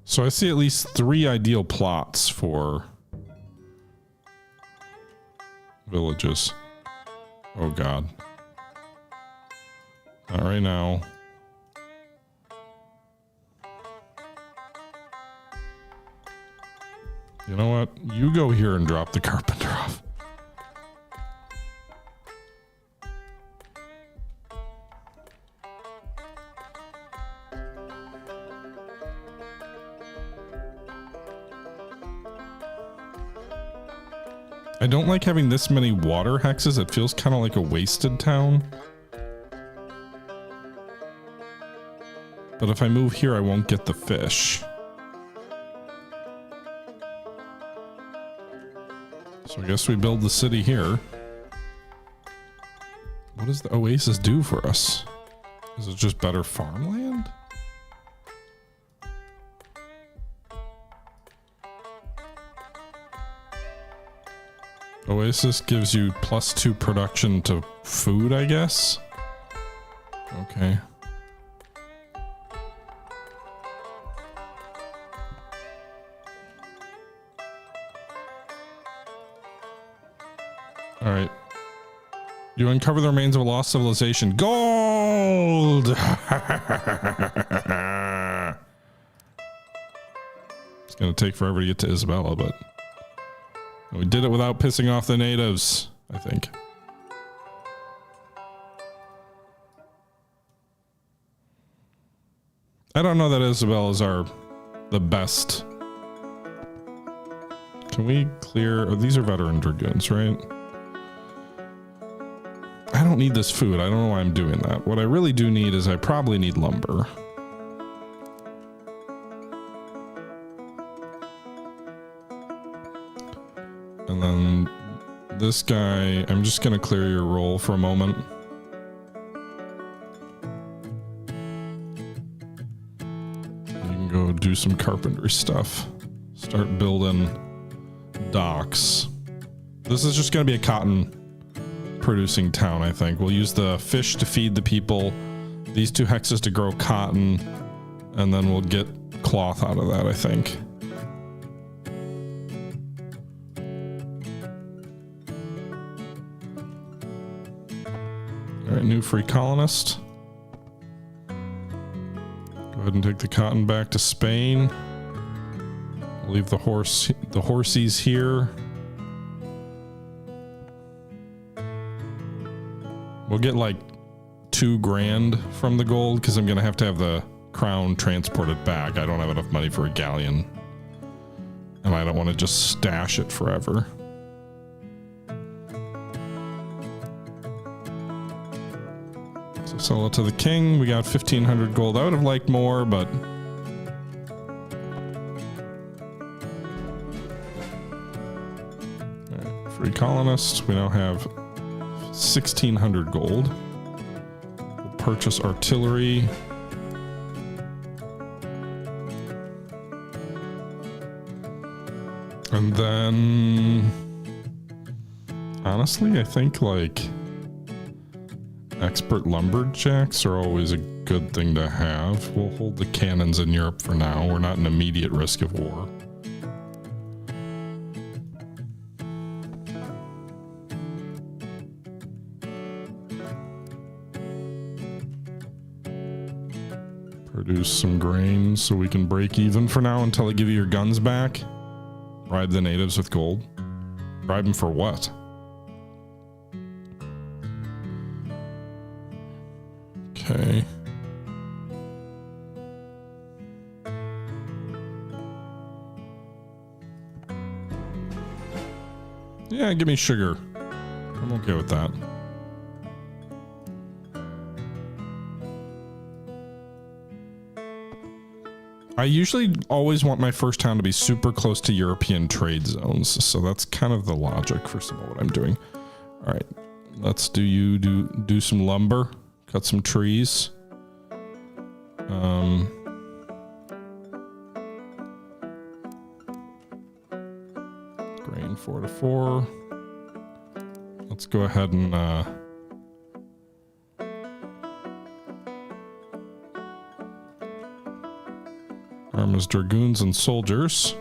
So I see at least 3 ideal plots for villages. Oh god. Not right now. You know what? You go here and drop the carpenter off. I don't like having this many water hexes. It feels kind of like a wasted town. But if I move here, I won't get the fish. So I guess we build the city here. What does the oasis do for us? Is it just better farmland? Oasis gives you +2 production to food, I guess. Okay. All right. You uncover the remains of a lost civilization. Gold! It's going to take forever to get to Isabella, but we did it without pissing off the natives, I think. I don't know that Isabella's the best. Can we clear? Oh, these are veteran dragoons, right? I don't need this food. I don't know why I'm doing that. What I really do need is I probably need lumber. And then this guy, I'm just going to clear your role for a moment. You can go do some carpentry stuff. Start building docks. This is just going to be a cotton producing town, I think. We'll use the fish to feed the people, these 2 hexes to grow cotton, and then we'll get cloth out of that, I think. All right, new free colonist. Go ahead and take the cotton back to Spain. Leave the horsies here. We'll get like 2 grand from the gold because I'm gonna have to have the crown transported back. I don't have enough money for a galleon, and I don't want to just stash it forever. So sell it to the king. We got 1,500 gold. I would have liked more, but free colonists. We now have 1,600 gold. We'll purchase artillery. And then, honestly, I think like expert lumberjacks are always a good thing to have. We'll hold the cannons in Europe for now. We're not in immediate risk of war. Produce some grain so we can break even for now until I give you your guns back. Bribe the natives with gold. Bribe them for what? Okay. Yeah, give me sugar. I'm okay with that. I usually always want my first town to be super close to European trade zones, so that's kind of the logic for some of what I'm doing. All right, let's do some lumber, cut some trees. Grain 4 to 4. Let's go ahead and arm as dragoons and soldiers.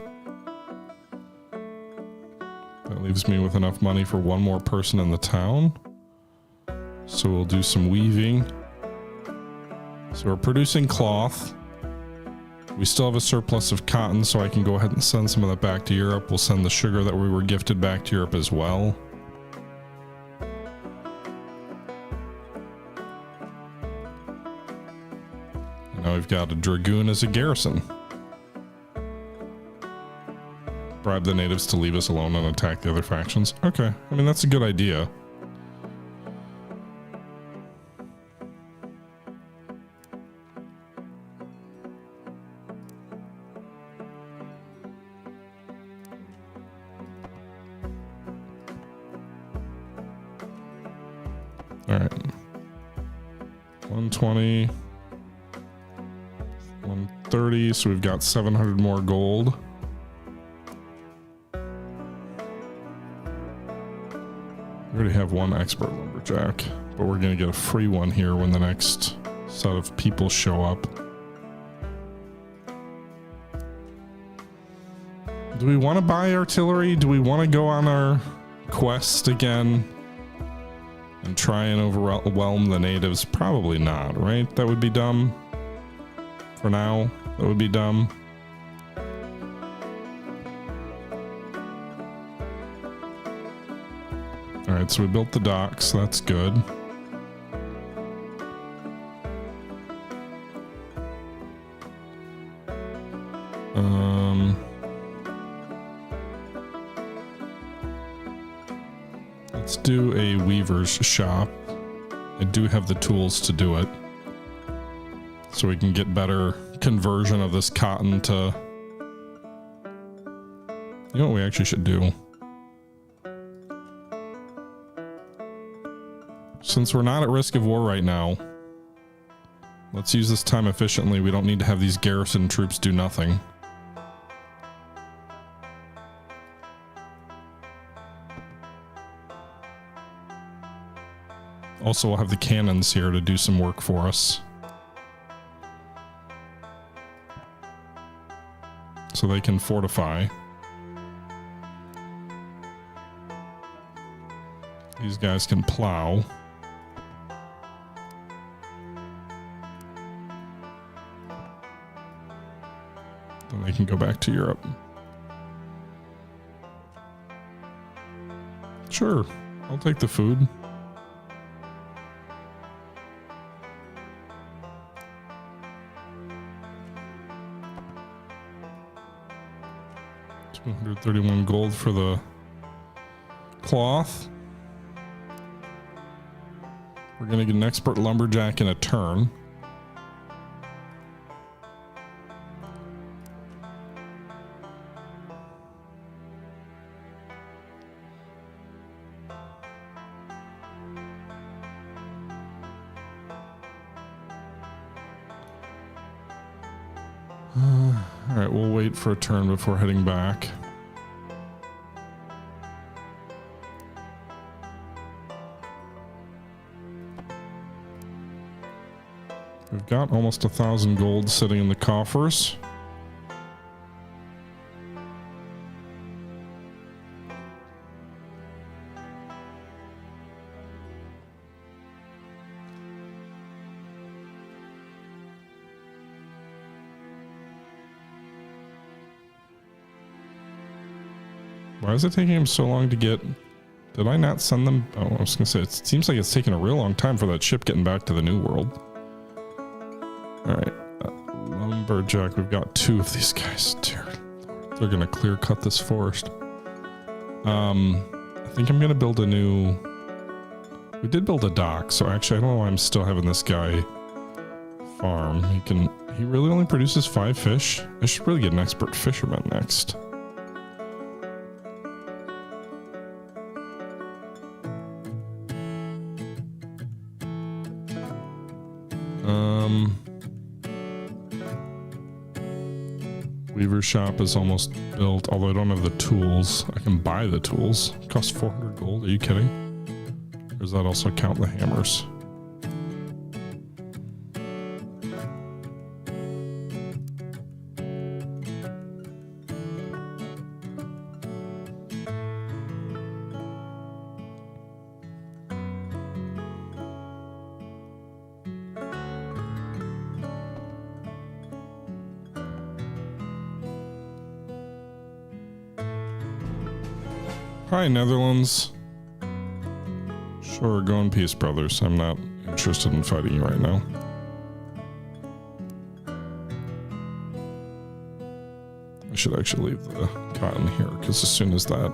That leaves me with enough money for 1 more person in the town. So we'll do some weaving. So we're producing cloth. We still have a surplus of cotton, so I can go ahead and send some of that back to Europe. We'll send the sugar that we were gifted back to Europe as well. And now we've got a dragoon as a garrison. Bribe the natives to leave us alone and attack the other factions. Okay, I mean, that's a good idea. All right. 120. 130, so we've got 700 more gold. We already have 1 expert lumberjack, but we're going to get a free one here when the next set of people show up. Do we want to buy artillery? Do we want to go on our quest again and try and overwhelm the natives? Probably not, right? That would be dumb. For now, that would be dumb. All right, so we built the docks. That's good. Let's do a weaver's shop. I do have the tools to do it, so we can get better conversion of this cotton to... You know what we actually should do? Since we're not at risk of war right now, let's use this time efficiently. We don't need to have these garrison troops do nothing. Also, we'll have the cannons here to do some work for us. So they can fortify. These guys can plow. Then they can go back to Europe. Sure, I'll take the food. $231 gold for the cloth. We're going to get an expert lumberjack in a turn. All right, we'll wait for a turn before heading back. We've got almost 1,000 gold sitting in the coffers. Why is it taking him so long to get... Did I not send them? Oh, I was going to say, it seems like it's taking a real long time for that ship getting back to the New World. Alright. Lumberjack, we've got 2 of these guys. Dear Lord, they're going to clear cut this forest. I think I'm going to build a new... We did build a dock, so actually I don't know why I'm still having this guy farm. He really only produces 5 fish. I should really get an expert fisherman next. Weaver shop is almost built, although I don't have the tools. I can buy the tools. It costs 400 gold. Are you kidding? Or does that also count the hammers? Hi, Netherlands. Sure, go in peace, brothers. I'm not interested in fighting you right now. I should actually leave the cotton here, because as soon as that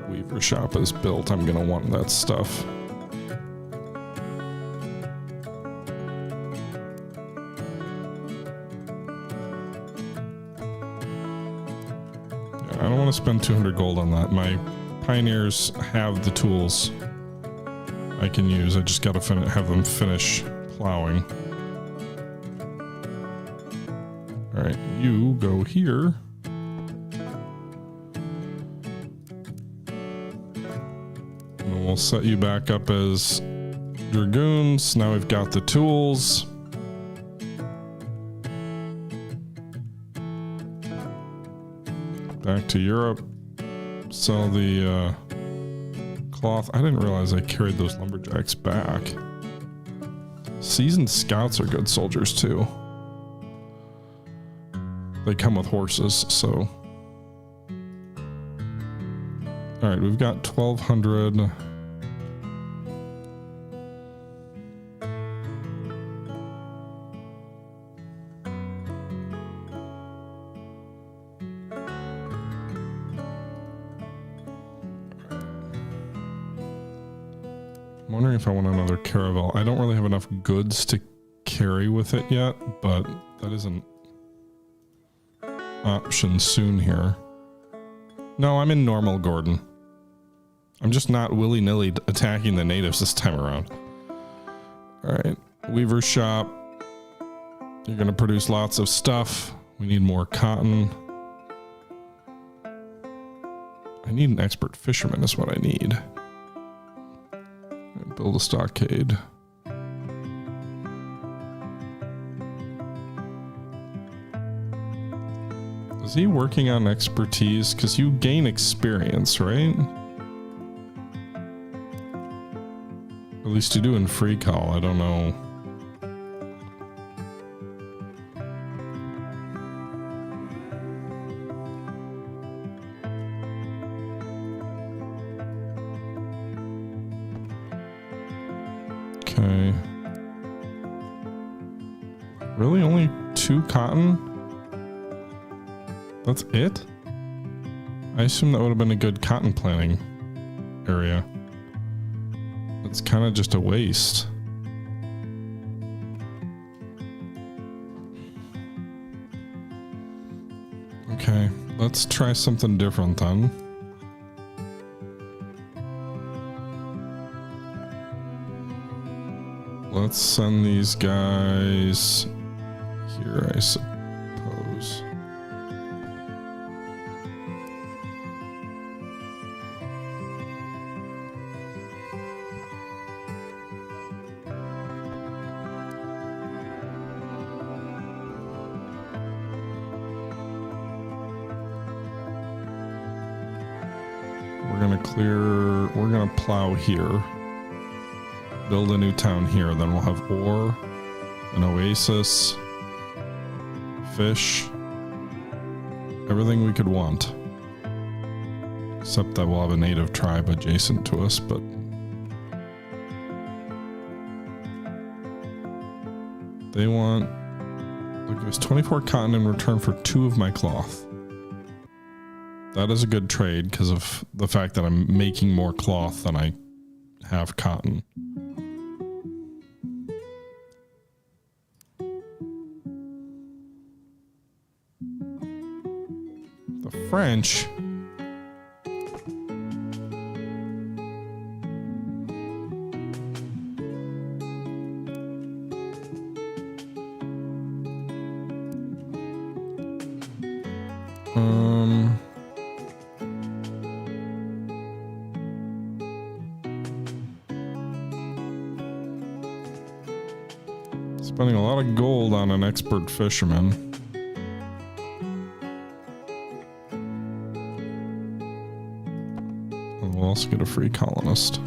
weaver shop is built, I'm going to want that stuff. I don't want to spend 200 gold on that. My pioneers have the tools I can use. I just got to have them finish plowing. All right, you go here. And we'll set you back up as dragoons. Now we've got the tools. Back to Europe. Sell the cloth. I didn't realize I carried those lumberjacks back. Seasoned scouts are good soldiers too. They come with horses, so. All right, we've got 1,200. I'm wondering if I want another caravel. I don't really have enough goods to carry with it yet, but that is an option soon here. No, I'm in normal, Gordon. I'm just not willy-nilly attacking the natives this time around. Alright, Weaver shop. You're gonna produce lots of stuff. We need more cotton. I need an expert fisherman is what I need. Build a stockade. Is he working on expertise? Because you gain experience, right? At least you do in free call. I don't know. Okay. Really? Only 2 cotton? That's it? I assume that would have been a good cotton planting area. It's kind of just a waste. Okay, let's try something different then. Let's send these guys here, I suppose. We're gonna plow here. Build a new town here, then we'll have ore, an oasis, fish, everything we could want. Except that we'll have a native tribe adjacent to us, but... They want... Look, it was 24 cotton in return for 2 of my cloth. That is a good trade because of the fact that I'm making more cloth than I have cotton. The French... Spending a lot of gold on an expert fisherman. And we'll also get a free colonist.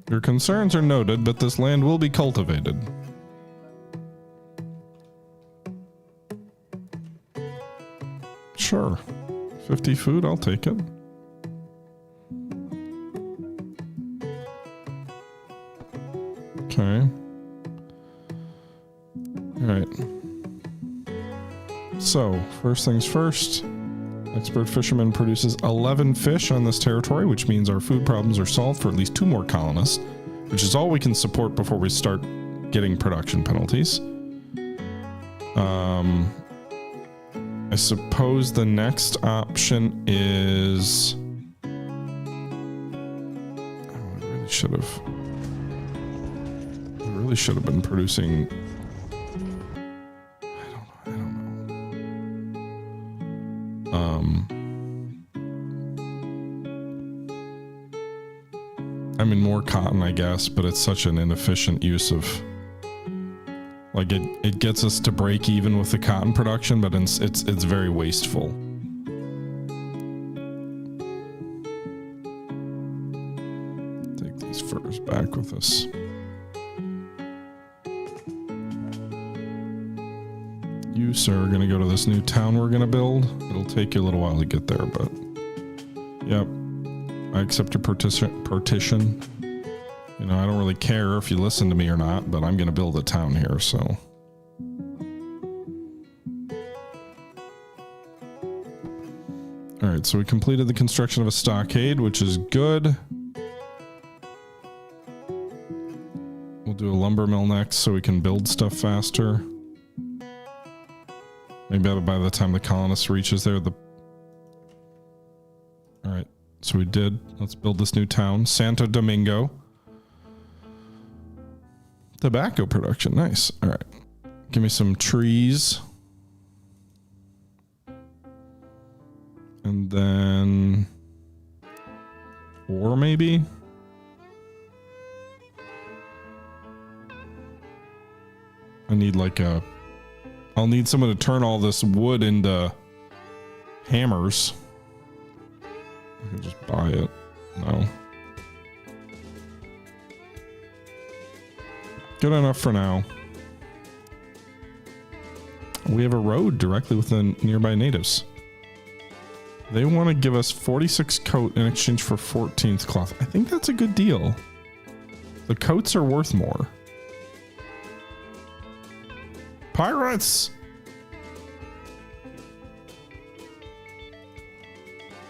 Your concerns are noted, but this land will be cultivated. Sure. 50 food, I'll take it. Okay. Alright. So, first things first. Expert fisherman produces 11 fish on this territory, which means our food problems are solved for at least 2 more colonists, which is all we can support before we start getting production penalties. I suppose the next option is... Oh, I really should have been producing... I don't know. I mean, more cotton, I guess, but it's such an inefficient use of... Like, it gets us to break even with the cotton production, but it's very wasteful. Take these furs back with us. You, sir, are going to go to this new town we're going to build. It'll take you a little while to get there, but... Yep. I accept your partition. You know, I don't really care if you listen to me or not, but I'm going to build a town here, so... Alright, so we completed the construction of a stockade, which is good. We'll do a lumber mill next so we can build stuff faster. Maybe by the time the colonist reaches there, Alright, so we did. Let's build this new town. Santo Domingo. Tobacco production. Nice. All right. Give me some trees. And then ore maybe? I need like a... I'll need someone to turn all this wood into hammers. I can just buy it. No. Good enough for now. We have a road directly with the nearby natives. They want to give us 46 coat in exchange for 14th cloth. I think that's a good deal. The coats are worth more. Pirates!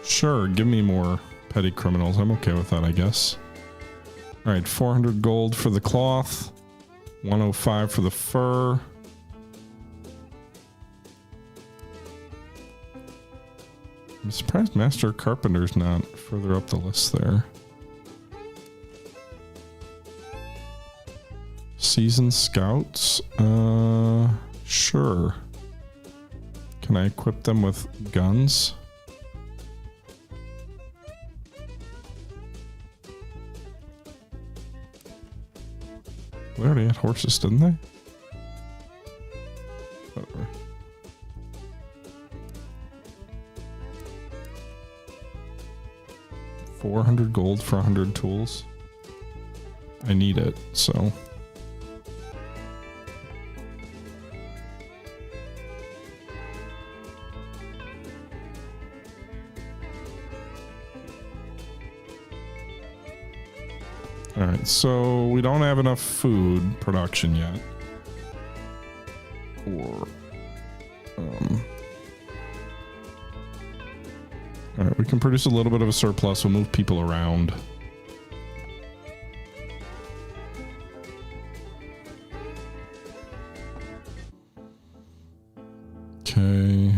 Sure, give me more petty criminals. I'm okay with that, I guess. Alright, 400 gold for the cloth. 105 for the fur. I'm surprised Master Carpenter's not further up the list there. Seasoned Scouts? Sure. Can I equip them with guns? They already had horses, didn't they? Whatever. $400 gold for 100 tools. I need it, so. Alright, so we don't have enough food production yet. Or, alright, we can produce a little bit of a surplus. We'll move people around. Okay.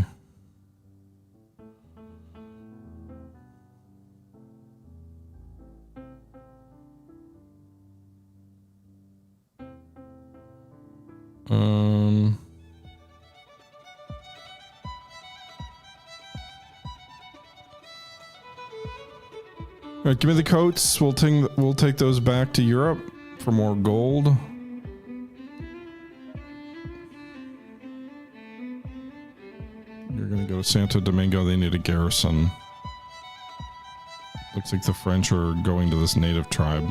All right, give me the coats. We'll take those back to Europe for more gold. You're gonna go to Santo Domingo. They need a garrison. Looks like the French are going to this native tribe.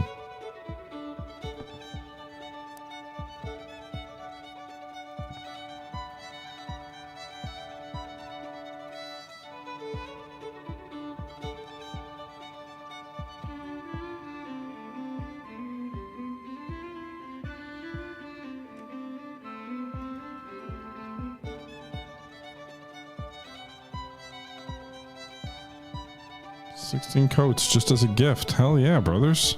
Coats just as a gift. Hell yeah, brothers.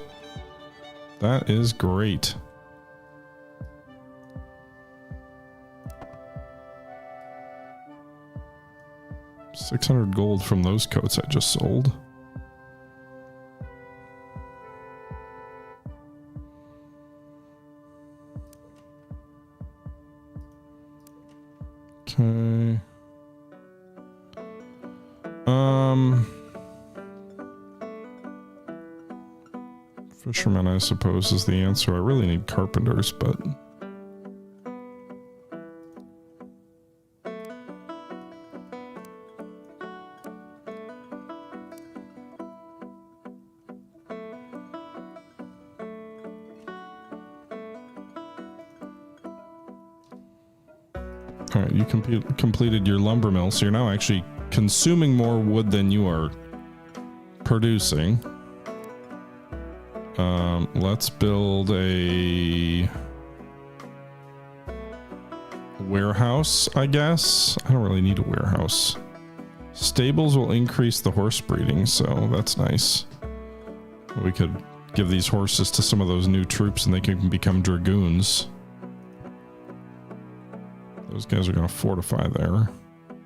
That is great. $600 gold from those coats I just sold. Okay. Fishermen, I suppose, is the answer. I really need carpenters, but... Alright, you completed your lumber mill, so you're now actually consuming more wood than you are producing. Let's build a warehouse, I guess. I don't really need a warehouse. Stables will increase the horse breeding, so that's nice. We could give these horses to some of those new troops and they can become dragoons. Those guys are going to fortify there.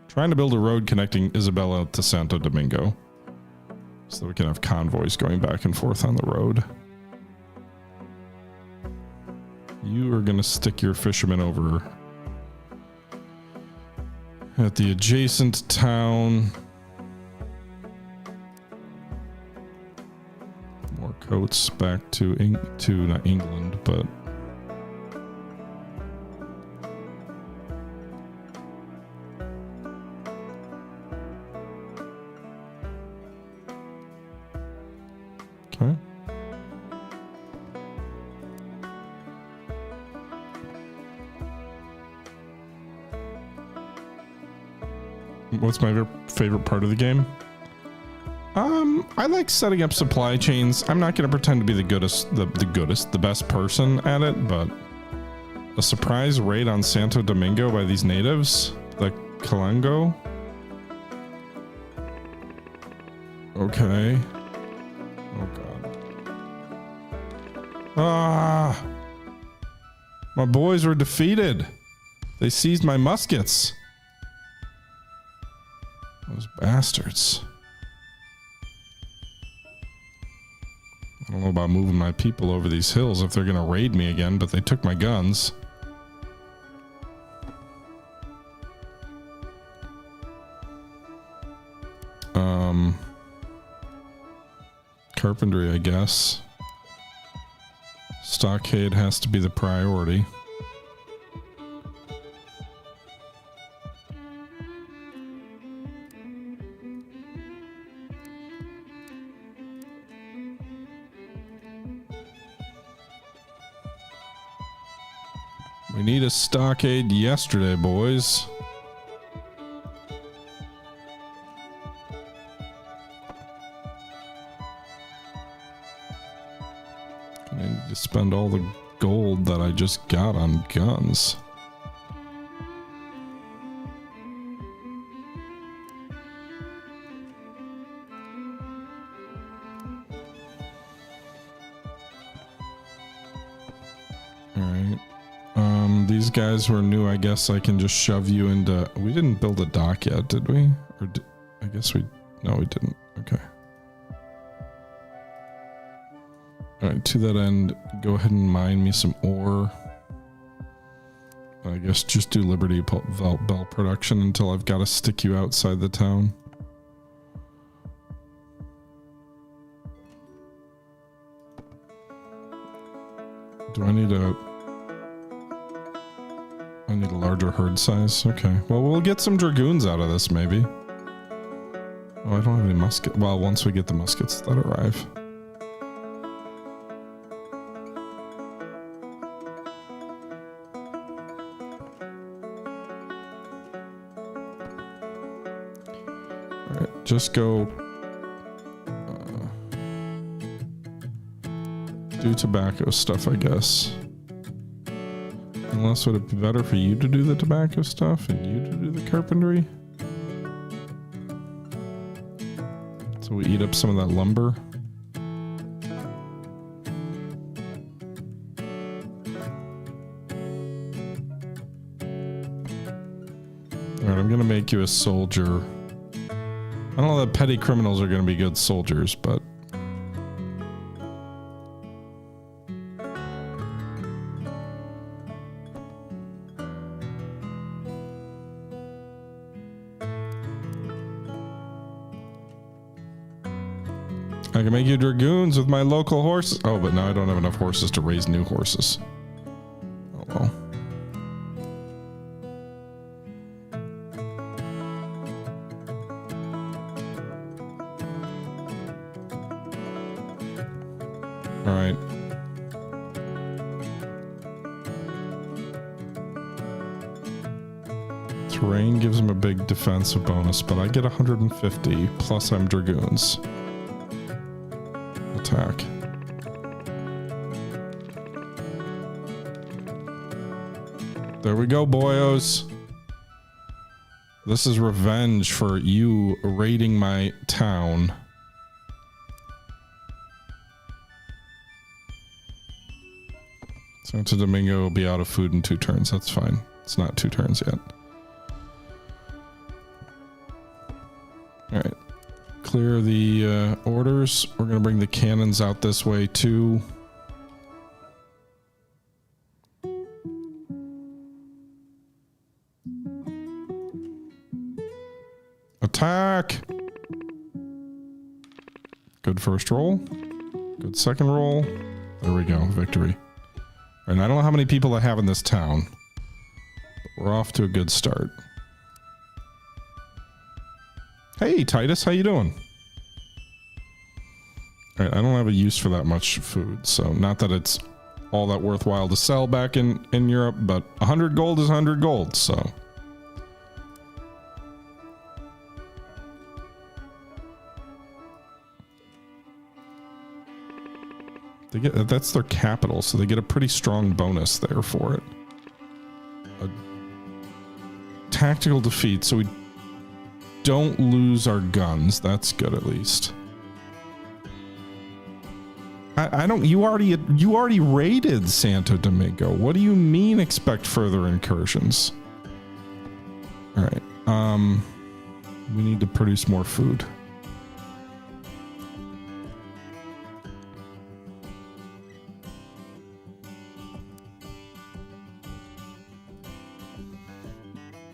Trying to build a road connecting Isabela to Santo Domingo, so that we can have convoys going back and forth on the road. You are going to stick your fishermen over at the adjacent town. More coats back to not England, but okay. What's my favorite part of the game? I like setting up supply chains. I'm not going to pretend to be the best person at it, but a surprise raid on Santo Domingo by these natives, the Kalango. Okay. Oh god. Ah! My boys were defeated. They seized my muskets. Those bastards. I don't know about moving my people over these hills if they're gonna raid me again, but they took my guns. Carpentry, I guess. Stockade has to be the priority. We need a stockade yesterday, boys. I need to spend all the gold that I just got on guns. These guys who are new, I guess I can just shove you into... We didn't build a dock yet, did we? Or I guess we... No, we didn't. Okay. Alright, to that end, go ahead and mine me some ore. I guess just do Liberty Bell production until I've got to stick you outside the town. Do I need a... I need a larger herd size. Okay. Well, we'll get some dragoons out of this, maybe. Oh, I don't have any musket. Well, once we get the muskets that arrive. Alright, just go... do tobacco stuff, I guess. Unless would it be better for you to do the tobacco stuff and you to do the carpentry? So we eat up some of that lumber. Alright, I'm gonna make you a soldier. I don't know that petty criminals are gonna be good soldiers, but... I can make you dragoons with my local horses. Oh, but now I don't have enough horses to raise new horses. Oh well. Alright. Terrain gives him a big defensive bonus, but I get 150, plus I'm dragoons. Attack. There we go, boyos. This is revenge for you raiding my town. Santo Domingo will be out of food in 2 turns. That's fine. It's not 2 turns yet. Alright. Clear the orders. We're going to bring the cannons out this way too. Attack! Good first roll. Good second roll. There we go. Victory. And I don't know how many people I have in this town. But we're off to a good start. Hey, Titus. How you doing? All right, I don't have a use for that much food. So not that it's all that worthwhile to sell back in Europe, but 100 gold is 100 gold, so... They get, that's their capital, so they get a pretty strong bonus there for it. A tactical defeat, so we don't lose our guns. That's good, at least. I don't. You already raided Santo Domingo. What do you mean? Expect further incursions? All right. We need to produce more food.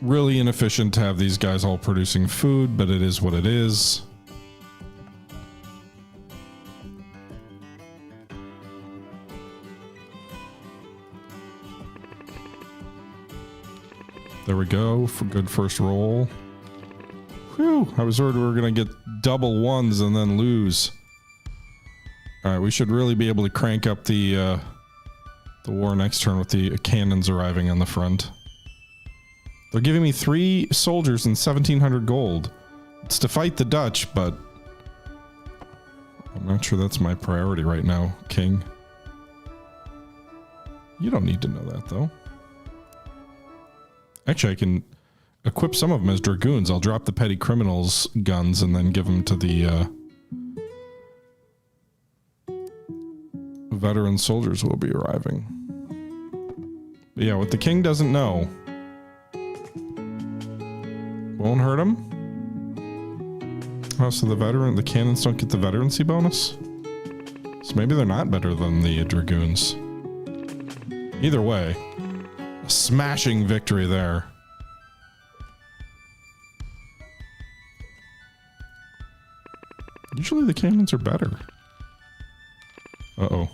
Really inefficient to have these guys all producing food, but it is what it is. There we go, for good first roll. Whew, I was worried we were going to get double ones and then lose. Alright, we should really be able to crank up the war next turn with the cannons arriving on the front. They're giving me 3 soldiers and 1,700 gold. It's to fight the Dutch, but I'm not sure that's my priority right now, King. You don't need to know that, though. Actually, I can equip some of them as dragoons. I'll drop the petty criminals guns and then give them to the veteran soldiers who will be arriving. But yeah, what the king doesn't know won't hurt him. Oh, so the cannons don't get the veterancy bonus? So maybe they're not better than the dragoons. Either way, a smashing victory there. Usually the cannons are better. Uh-oh.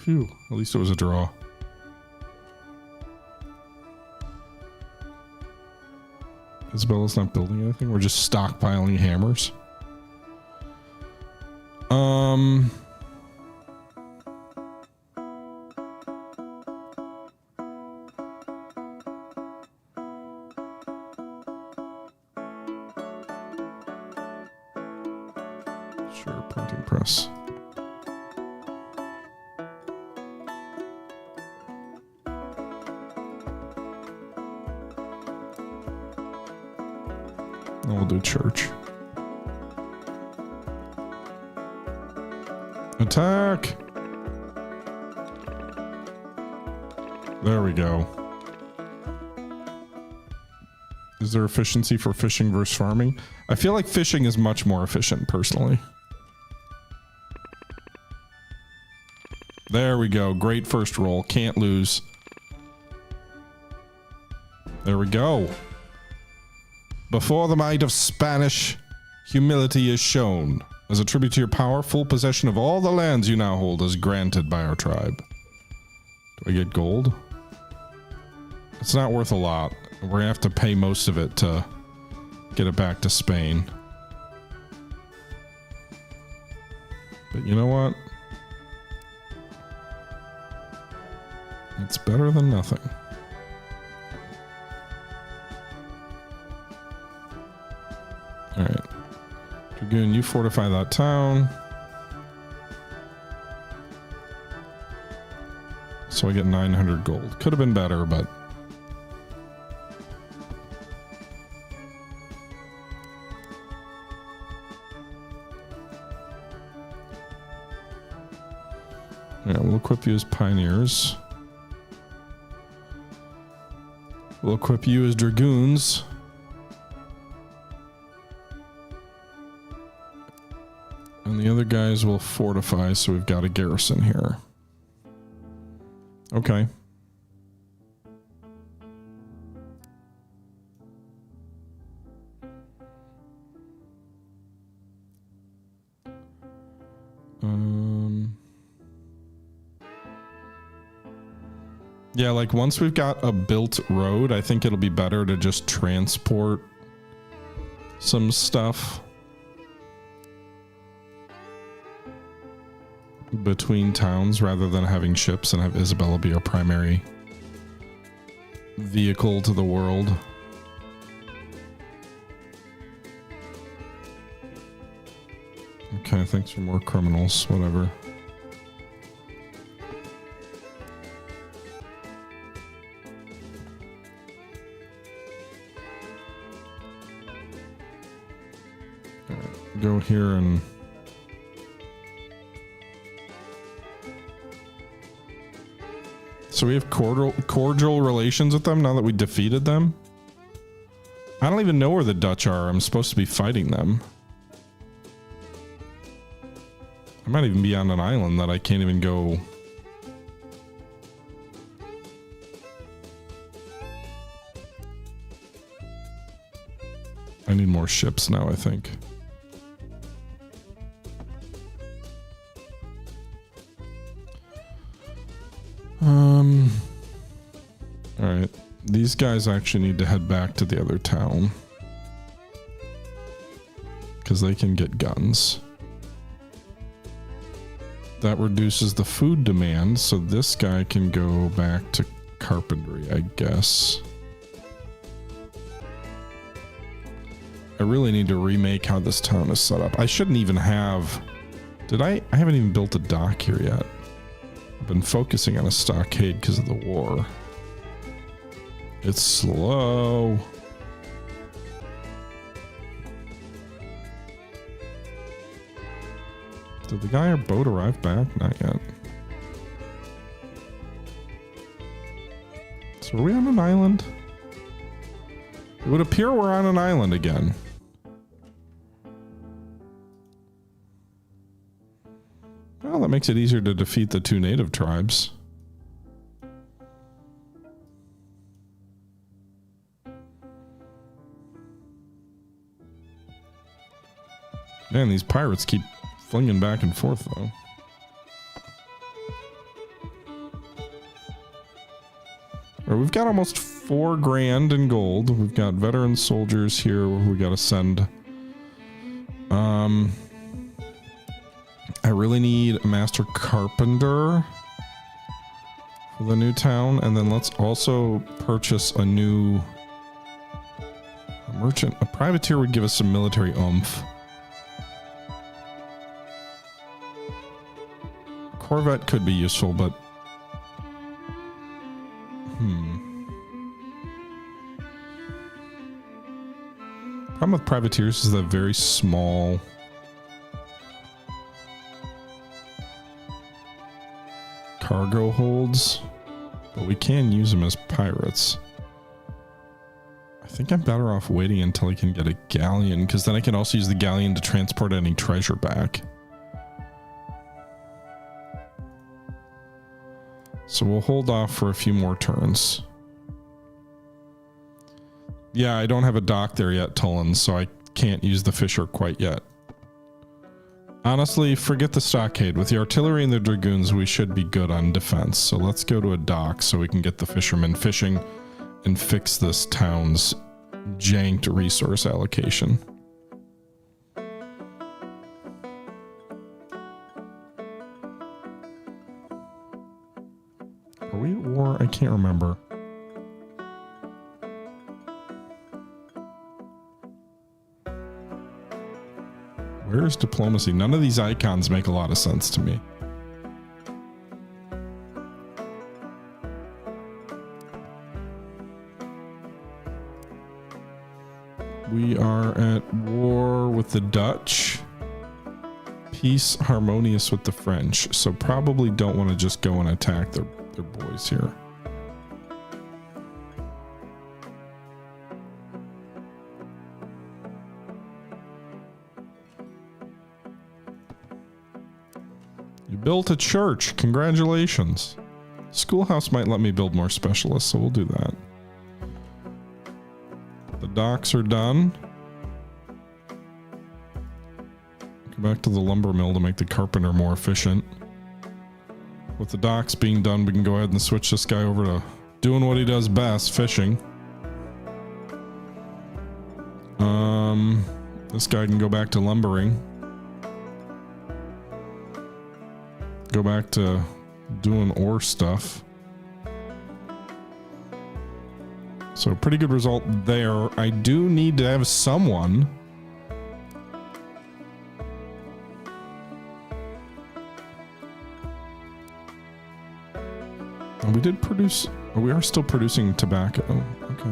Phew, at least it was a draw. Isabella's not building anything. We're just stockpiling hammers. Sure, printing press. We'll do church. Attack! There we go. Is there efficiency for fishing versus farming? I feel like fishing is much more efficient, personally. There we go. Great first roll. Can't lose. There we go. Before the might of Spanish, humility is shown. As a tribute to your power, full possession of all the lands you now hold is granted by our tribe. Do I get gold? It's not worth a lot. We're gonna have to pay most of it to get it back to Spain. But you know what? It's better than nothing. Alright. Dragoon, you fortify that town. So I get 900 gold. Could have been better, but... yeah, we'll equip you as pioneers. We'll equip you as dragoons. And the other guys will fortify, so we've got a garrison here. Okay. Yeah, like once we've got a built road, I think it'll be better to just transport some stuff between towns rather than having ships and have Isabella be our primary vehicle to the world. Okay, thanks for more criminals, whatever. Go here and so we have cordial relations with them now that we defeated them. I don't even know where the Dutch are. I'm supposed to be fighting them. I might even be on an island that I can't even go. I need more ships now, I think. All right. These guys actually need to head back to the other town because they can get guns. That reduces the food demand, so this guy can go back to carpentry, I guess. I really need to remake how this town is set up. I shouldn't even have... Did I haven't even built a dock here yet. I've been focusing on a stockade because of the war. It's slow. Did the guy or boat arrive back? Not yet. So are we on an island? It would appear we're on an island again. Well, that makes it easier to defeat the two native tribes. Man, these pirates keep flinging back and forth, though. All right, we've got almost 4 grand in gold. We've got veteran soldiers here we got to send. I really need a master carpenter for the new town, and then let's also purchase a new merchant. A privateer would give us some military oomph. Corvette could be useful, but problem with privateers is that very small cargo holds, but we can use them as pirates. I think I'm better off waiting until I can get a galleon, because then I can also use the galleon to transport any treasure back. So we'll hold off for a few more turns. Yeah, I don't have a dock there yet, Tullen, so I can't use the fisher quite yet. Honestly, forget the stockade. With the artillery and the dragoons, we should be good on defense. So let's go to a dock so we can get the fishermen fishing and fix this town's janked resource allocation. Are we at war? I can't remember. Where is diplomacy? None of these icons make a lot of sense to me. We are at war with the Dutch. Peace harmonious with the French. So probably don't want to just go and attack their boys here. You built a church. Congratulations. Schoolhouse might let me build more specialists, so we'll do that. The docks are done. Go back to the lumber mill to make the carpenter more efficient. With the docks being done, we can go ahead and switch this guy over to doing what he does best, fishing. This guy can go back to lumbering. Go back to doing ore stuff. So pretty good result there. I do need to have someone. And we did produce, we are still producing tobacco. Okay.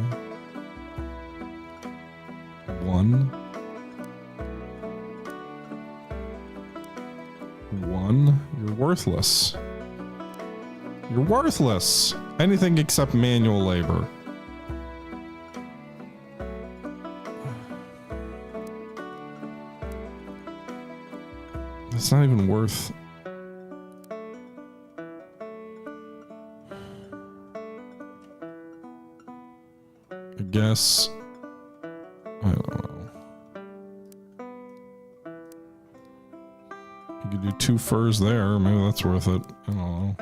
One. You're worthless. You're worthless. Anything except manual labor. It's not even worth. I guess. I don't know. You could do 2 furs there. Maybe that's worth it. I don't know.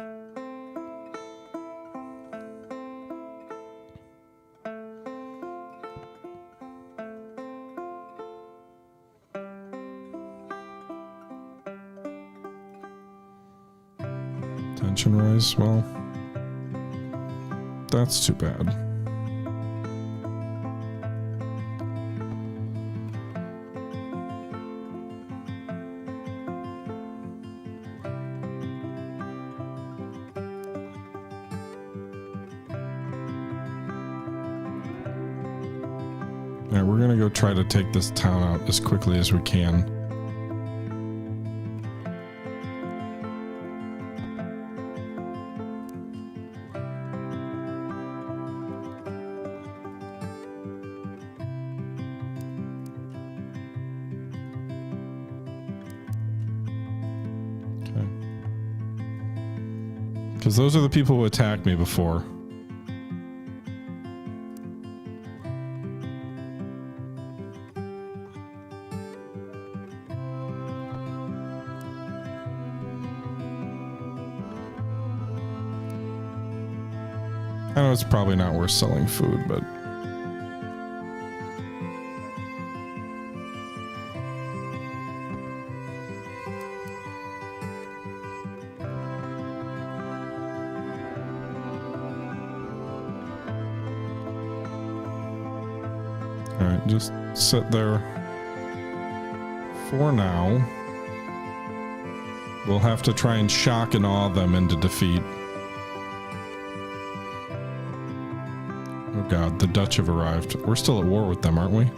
Tension rise. Well, that's too bad. Yeah, we're gonna go try to take this town out as quickly as we can. Okay. Because those are the people who attacked me before. I know it's probably not worth selling food, but all right, just sit there for now. We'll have to try and shock and awe them into defeat. Oh god, the Dutch have arrived. We're still at war with them, aren't we?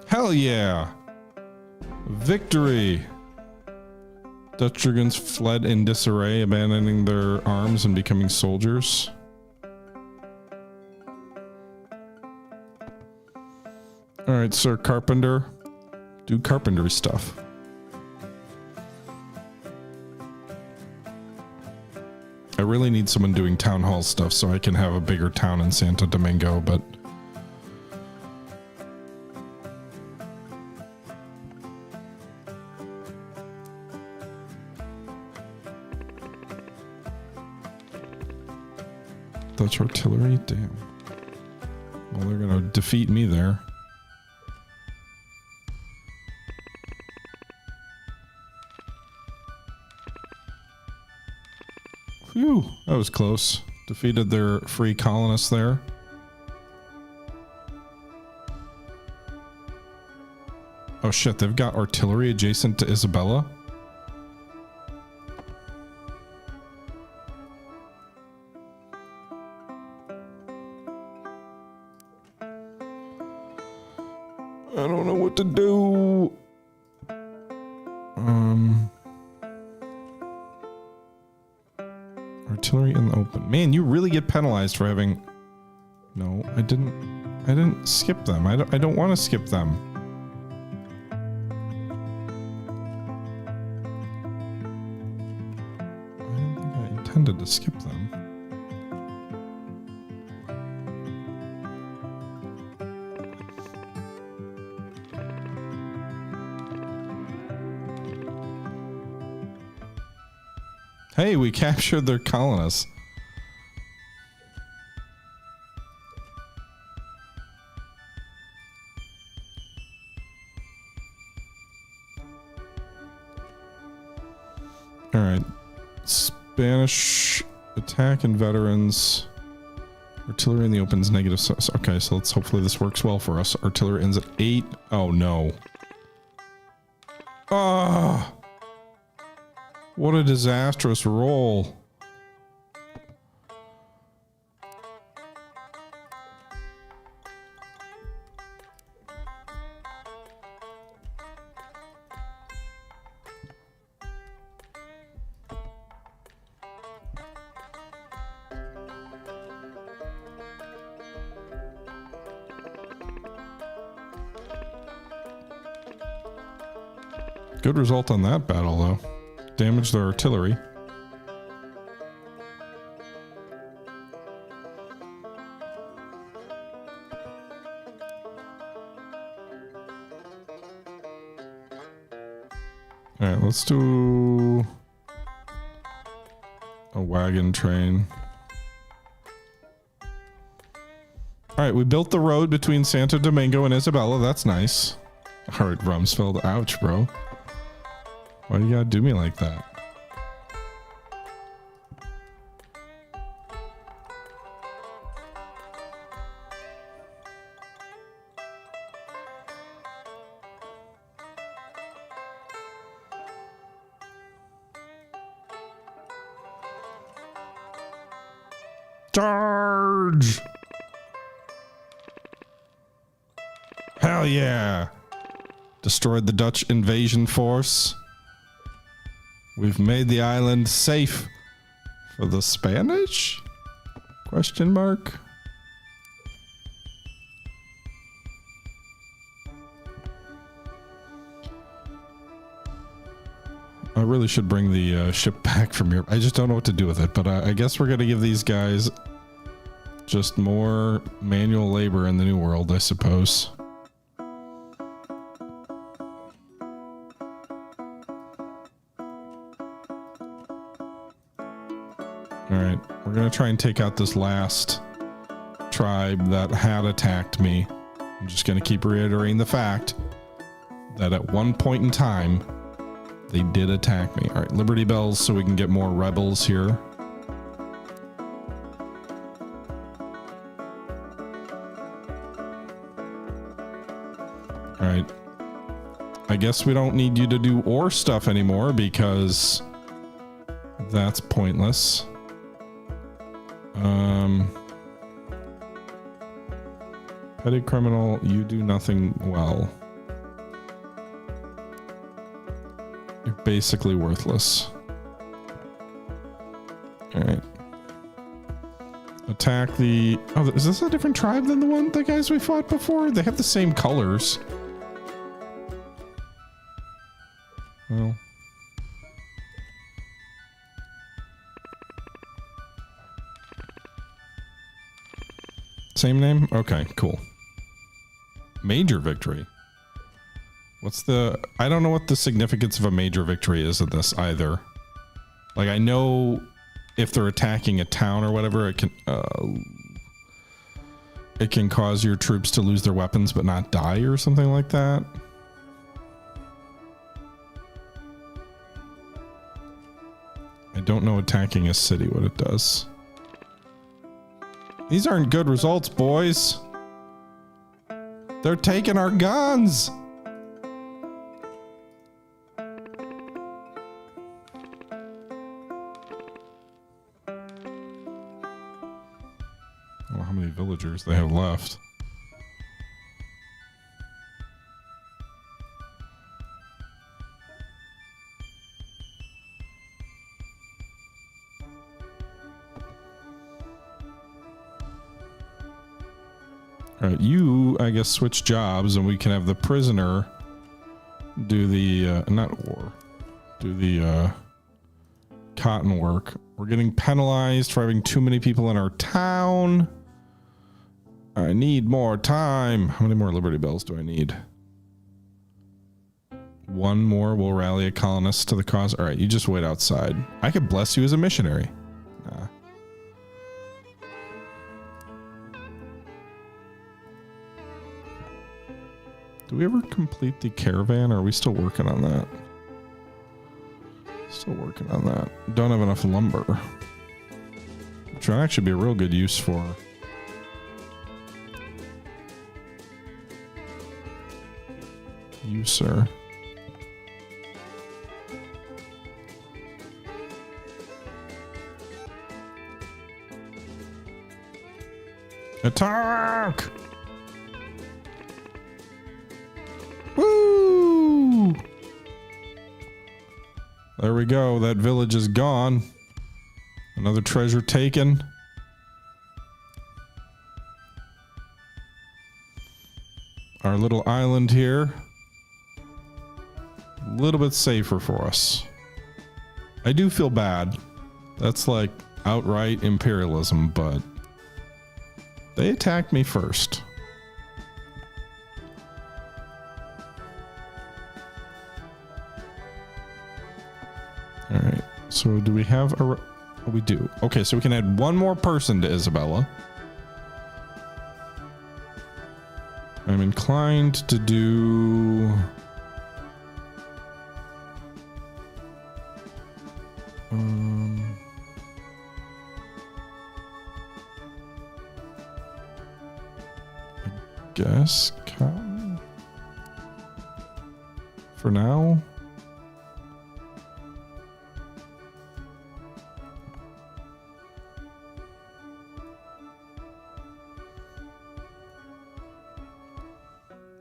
Hell yeah! Victory! Dutch dragoons fled in disarray, abandoning their arms and becoming soldiers. Alright, Sir Carpenter. Do carpentry stuff. I really need someone doing town hall stuff so I can have a bigger town in Santo Domingo, but... Dutch artillery? Damn. Well, they're gonna defeat me there. Phew, that was close. Defeated their free colonists there. Oh shit, they've got artillery adjacent to Isabella? I don't know what to do. Artillery in the open. Man, you really get penalized for having... No, I didn't skip them. I don't want to skip them. intended to skip them. Hey, we captured their colonists. All right. Spanish attack and veterans. Artillery in the opens negative. Okay, so let's hopefully this works well for us. Artillery ends at 8. Oh no. Ah. What a disastrous roll. Good result on that battle, though. Damaged their artillery. Alright, let's do a wagon train. Alright, we built the road between Santo Domingo and Isabela. That's nice. Alright, Rumsfeld. Ouch, bro. Why do you gotta do me like that? Charge! Hell yeah! Destroyed the Dutch invasion force. We've made the island safe for the Spanish? Question mark. I really should bring the ship back from here. I just don't know what to do with it, but I guess we're going to give these guys just more manual labor in the New World, I suppose. Alright, we're going to try and take out this last tribe that had attacked me. I'm just going to keep reiterating the fact that at one point in time, they did attack me. Alright, Liberty Bells so we can get more rebels here. Alright. I guess we don't need you to do ore stuff anymore because that's pointless. Petty criminal, you do nothing well. You're basically worthless. Alright. Attack the... Oh, is this a different tribe than the guys we fought before? They have the same colors. Well... Same name? Okay, cool. Major victory. What's the... I don't know what the significance of a major victory is in this either. Like, I know if they're attacking a town or whatever, it can cause your troops to lose their weapons but not die or something like that. I don't know attacking a city what it does. These aren't good results, boys. They're taking our guns. Oh, how many villagers they have left? Alright, you, I guess, switch jobs and we can have the prisoner do the, not war, do the, cotton work. We're getting penalized for having too many people in our town. I need more time. How many more Liberty Bells do I need? One more will rally a colonist to the cause. All right, you just wait outside. I could bless you as a missionary. Nah. Do we ever complete the caravan, or are we still working on that? Still working on that. Don't have enough lumber. Which would actually be a real good use for. You, sir. Attack! Woo! There we go. That village is gone. Another treasure taken. Our little island here. A little bit safer for us. I do feel bad. That's like outright imperialism, but they attacked me first. All right. So do we have a... Oh, we do. Okay, so we can add one more person to Isabella. I'm inclined to do... I guess cotton for now.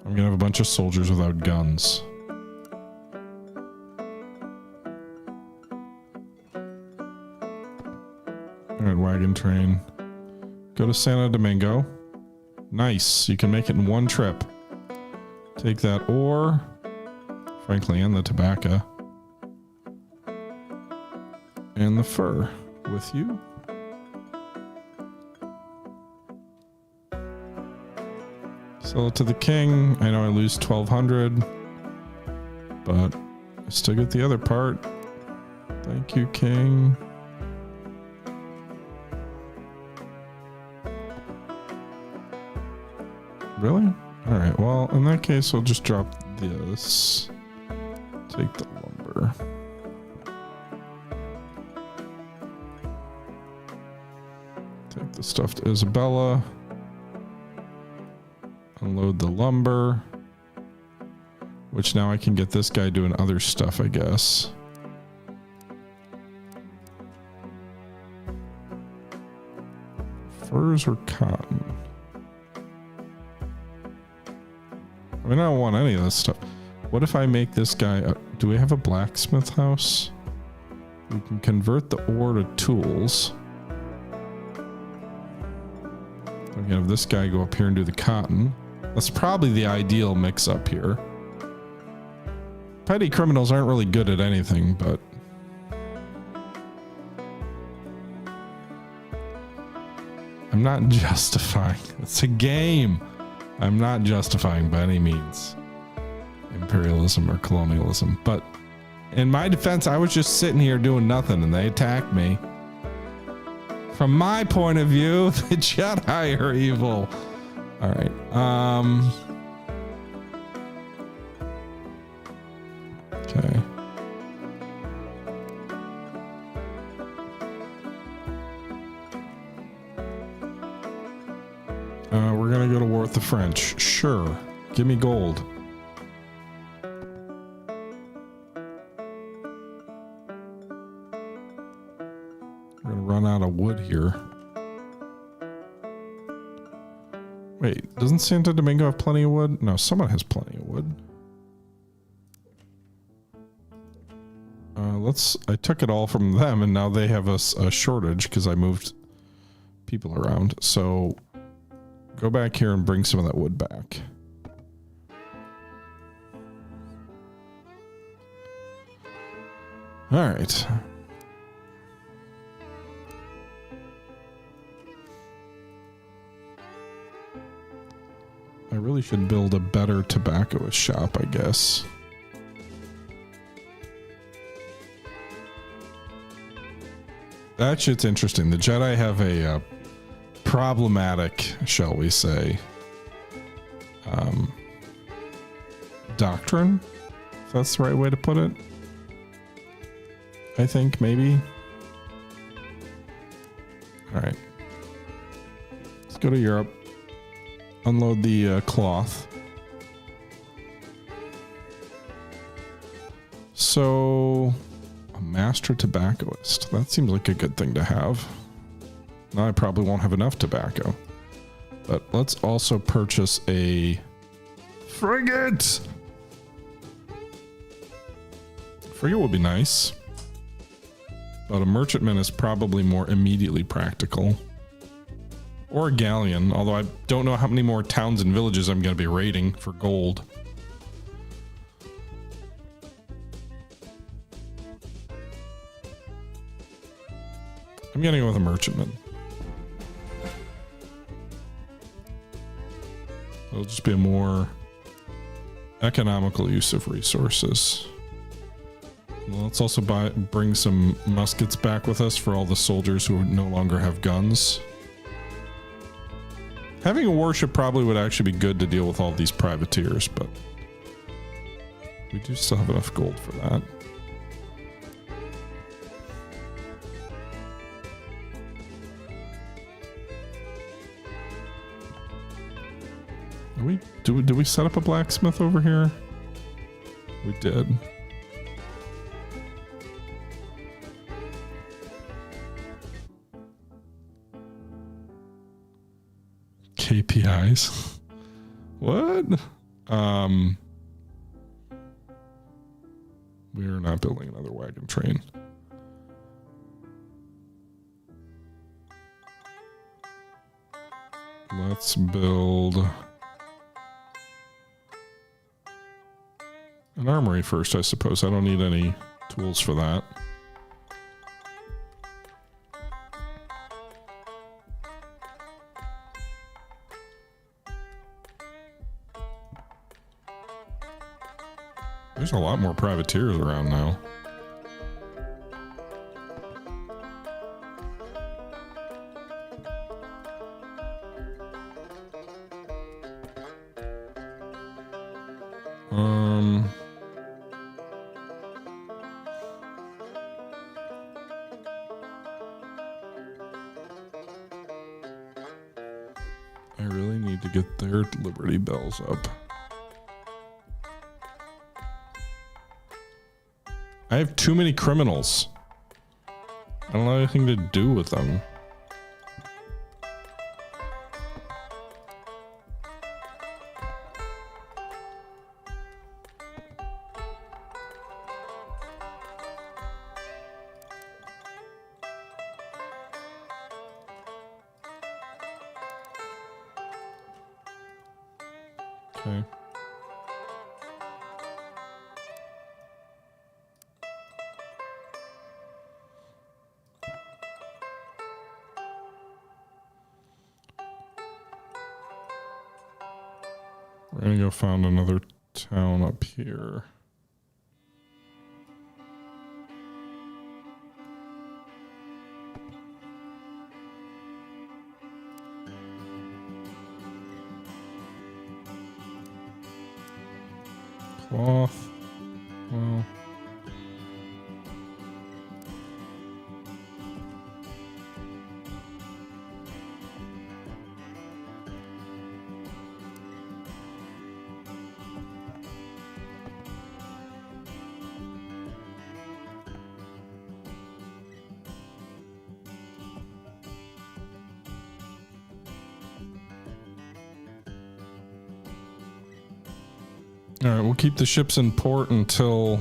I'm gonna have a bunch of soldiers without guns. Alright, wagon train. Go to Santo Domingo. Nice. You can make it in one trip. Take that ore, frankly, and the tobacco. And the fur with you. Sell it to the king. I know I lose 1,200, but I still get the other part. Thank you, king. Really? Alright, well, in that case, I'll just drop this. Take the lumber. Take the stuff to Isabella. Unload the lumber. Which now I can get this guy doing other stuff, I guess. Furs or cotton? I mean, I don't want any of this stuff. What if I make this guy... do we have a blacksmith house? We can convert the ore to tools. We can have this guy go up here and do the cotton. That's probably the ideal mix-up here. Petty criminals aren't really good at anything, but... I'm not justifying. It's a game. I'm not justifying by any means imperialism or colonialism, but in my defense, I was just sitting here doing nothing and they attacked me. From my point of view, the Jedi are evil. All right. Okay. We're gonna go to war with the French. Sure. Give me gold. We're gonna run out of wood here. Wait, doesn't Santo Domingo have plenty of wood? No, someone has plenty of wood. I took it all from them and now they have a shortage because I moved people around. So go back here and bring some of that wood back. All right. really should build a better tobacco shop, I guess. That shit's interesting. The Jedi have a problematic, shall we say, doctrine, if that's the right way to put it. I think, maybe. Alright. Let's go to Europe. Unload the cloth. So, a master tobaccoist. That seems like a good thing to have. Now I probably won't have enough tobacco. But let's also purchase a frigate! Frigate would be nice. But a merchantman is probably more immediately practical. Or a galleon, although I don't know how many more towns and villages I'm going to be raiding for gold. I'm going to go with a merchantman. It'll just be a more economical use of resources. Well, let's also bring some muskets back with us for all the soldiers who no longer have guns. Having a warship probably would actually be good to deal with all these privateers, but we do still have enough gold for that. Did we set up a blacksmith over here? We did. KPIs. What? We are not building another wagon train. Let's build an armory first, I suppose. I don't need any tools for that. There's a lot more privateers around now. I really need to get their Liberty Bells up. I have too many criminals. I don't have anything to do with them. Okay. We're gonna go find another town up here. Cloth. Well. All right, we'll keep the ships in port until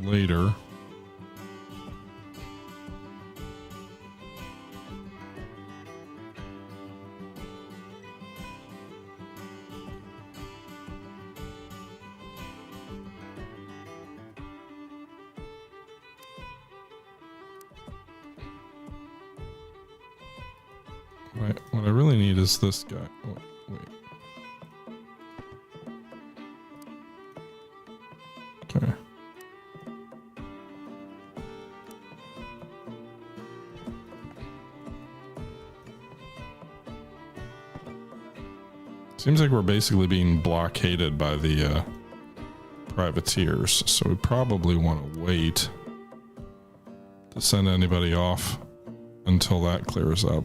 later. What I really need is this guy. Oh, wait. Okay. Seems like we're basically being blockaded by the privateers, so we probably want to wait to send anybody off until that clears up.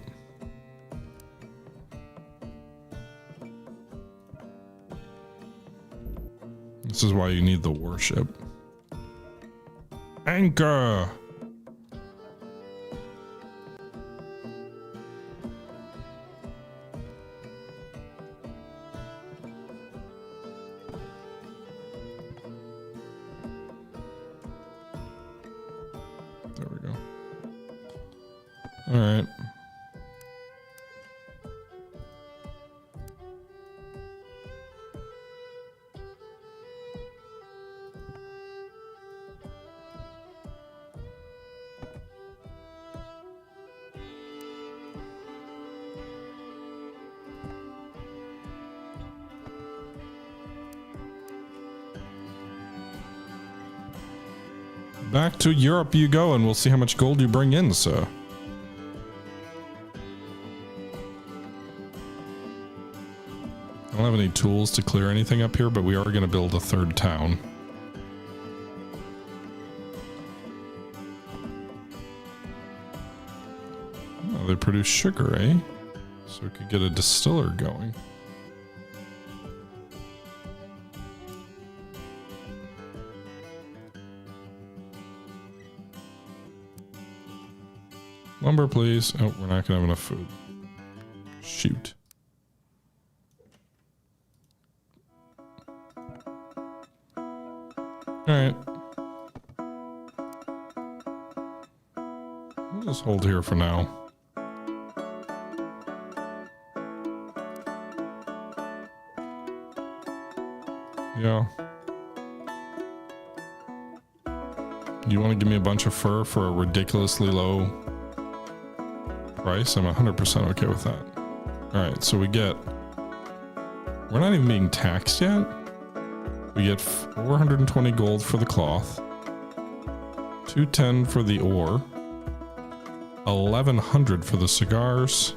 This is why you need the warship. Anchor! There we go. All right. Back to Europe you go, and we'll see how much gold you bring in, so. I don't have any tools to clear anything up here, but we are going to build a third town. Oh, they produce sugar, eh? So we could get a distiller going. Lumber, please. Oh, we're not gonna have enough food. Shoot. Alright. We'll just hold here for now. Yeah. You want to give me a bunch of fur for a ridiculously low price? I'm 100% okay with that. Alright, so we get... We're not even being taxed yet. We get 420 gold for the cloth. 210 for the ore. 1100 for the cigars.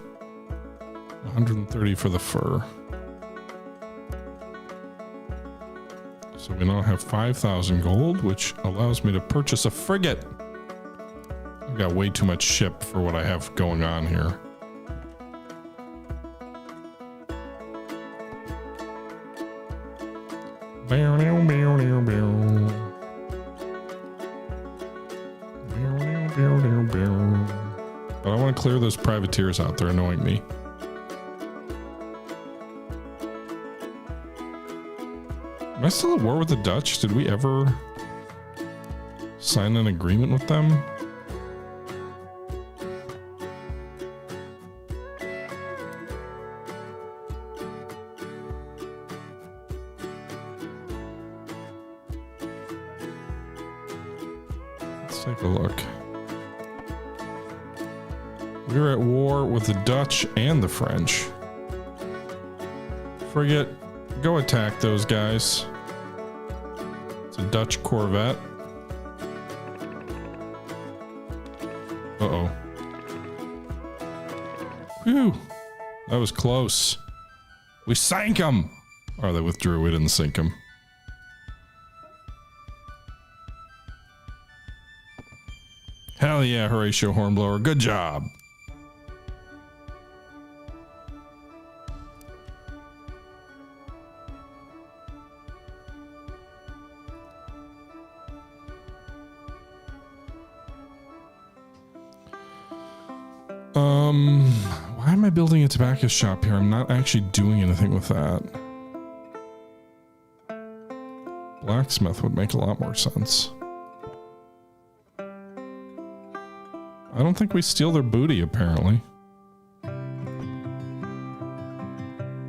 130 for the fur. So we now have 5,000 gold, which allows me to purchase a frigate. I've got way too much ship for what I have going on here. But I want to clear those privateers out. They're annoying me. Am I still at war with the Dutch? Did we ever sign an agreement with them? Let's take a look. We were at war with the Dutch and the French. Frigate, go attack those guys. It's a Dutch corvette. Uh-oh. Whew. That was close. We sank them! Or they withdrew, we didn't sink them. Hell yeah, Horatio Hornblower, good job! Why am I building a tobacco shop here? I'm not actually doing anything with that. Blacksmith would make a lot more sense. I don't think we steal their booty, apparently.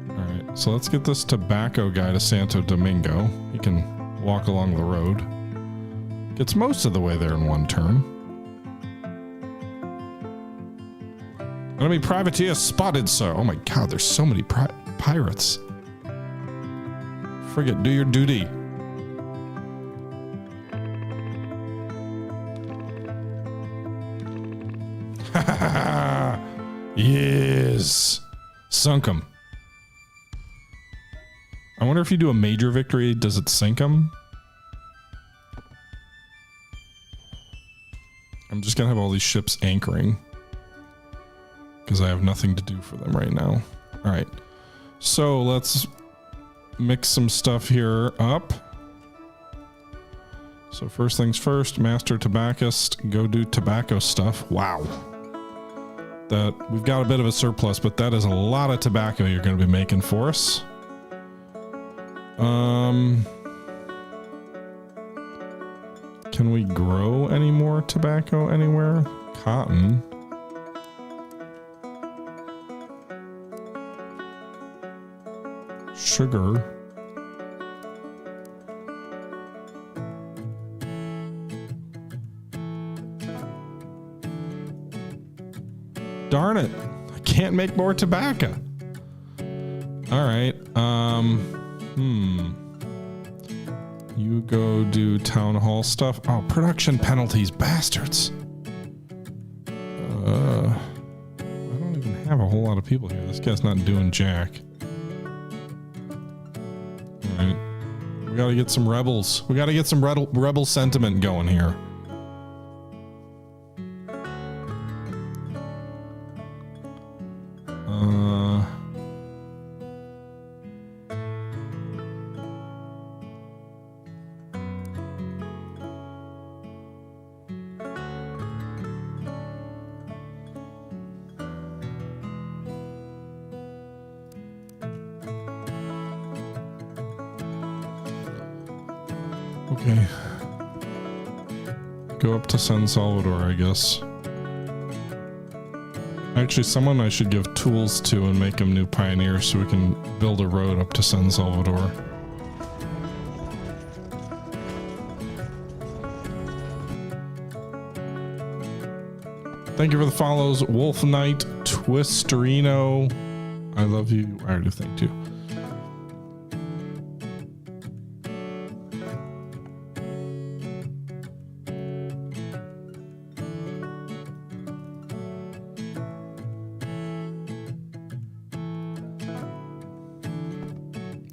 Alright, so let's get this tobacco guy to Santo Domingo. He can walk along the road. Gets most of the way there in one turn. Enemy privateer spotted, sir. Oh my god, there's so many pirates. Frigate, do your duty. Yes. Sunk him. I wonder if you do a major victory, does it sink him? I'm just gonna have all these ships anchoring because I have nothing to do for them right now. All right, so let's mix some stuff here up. So first things first, master tobaccist, go do tobacco stuff. Wow. That we've got a bit of a surplus, but that is a lot of tobacco you're going to be making for us. Can we grow any more tobacco anywhere? Cotton. Sugar. Darn it. I can't make more tobacco. All right. You go do town hall stuff. Oh, production penalties, bastards. I don't even have a whole lot of people here. This guy's not doing jack. All right. We got to get some rebels. We got to get some rebel sentiment going here. Okay. Go up to San Salvador, I guess. Actually, someone I should give tools to and make them new pioneers so we can build a road up to San Salvador. Thank you for the follows, Wolf Knight, Twisterino. I love you. I already thanked you.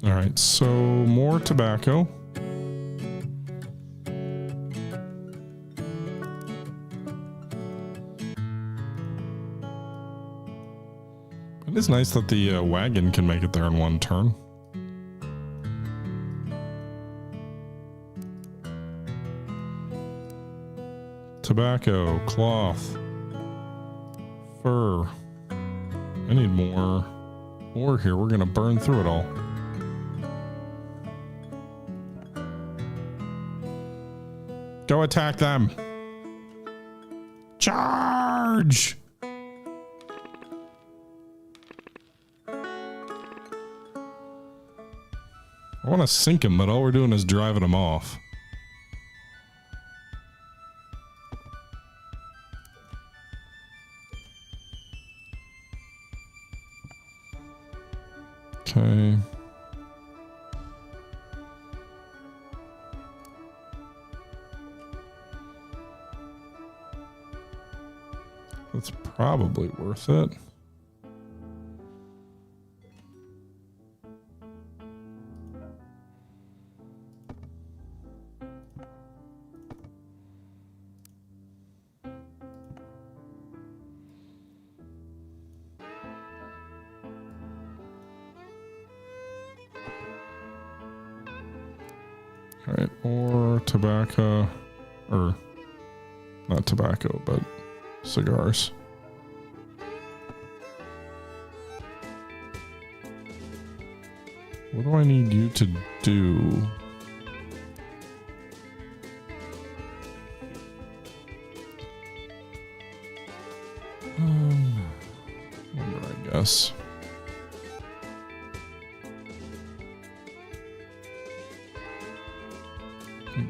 All right, so more tobacco. It is nice that the wagon can make it there in one turn. Tobacco, cloth, fur. I need more ore here. We're gonna burn through it all. Go attack them. Charge! I want to sink him, but all we're doing is driving him off. Okay. That's probably worth it. All right, or tobacco, or not tobacco, but cigars. What do I need you to do? Wonder, I guess.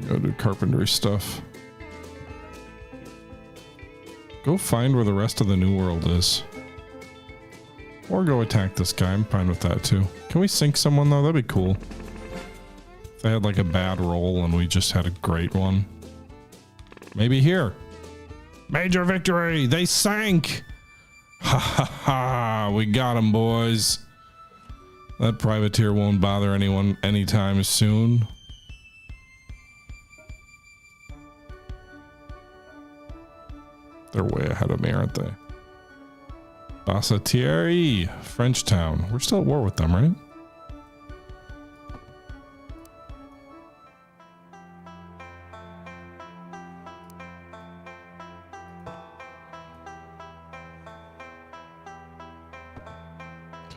Go do carpentry stuff. Go find where the rest of the New World is. Or go attack this guy. I'm fine with that too. Can we sink someone though? That'd be cool. If they had like a bad roll and we just had a great one. Maybe here. Major victory! They sank! Ha ha ha! We got them, boys. That privateer won't bother anyone anytime soon. They're way ahead of me, aren't they? Bassatieri, French town. We're still at war with them, right?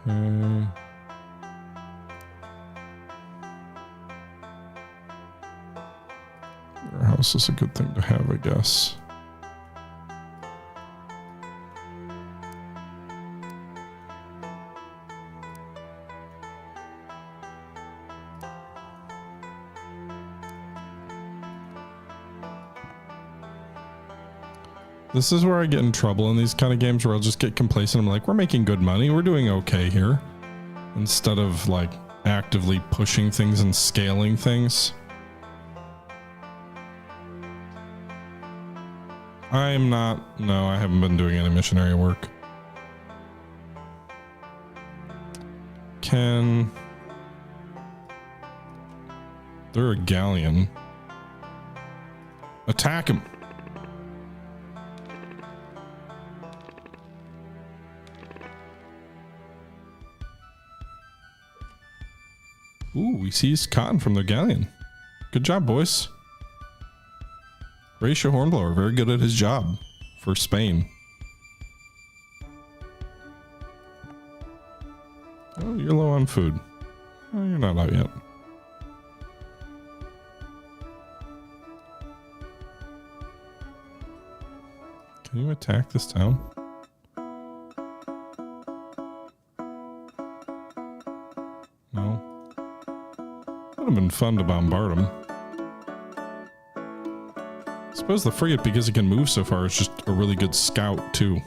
Okay. Warehouse is a good thing to have, I guess. This is where I get in trouble in these kind of games where I'll just get complacent. I'm like, we're making good money. We're doing okay here. Instead of like actively pushing things and scaling things. I'm not. No, I haven't been doing any missionary work. They're a galleon. Attack him. Ooh, we seized cotton from the galleon. Good job, boys. Horatio Hornblower, very good at his job for Spain. Oh, you're low on food. Oh, you're not out yet. Can you attack this town? No. Would have been fun to bombard them. I suppose the frigate, because it can move so far, is just a really good scout too.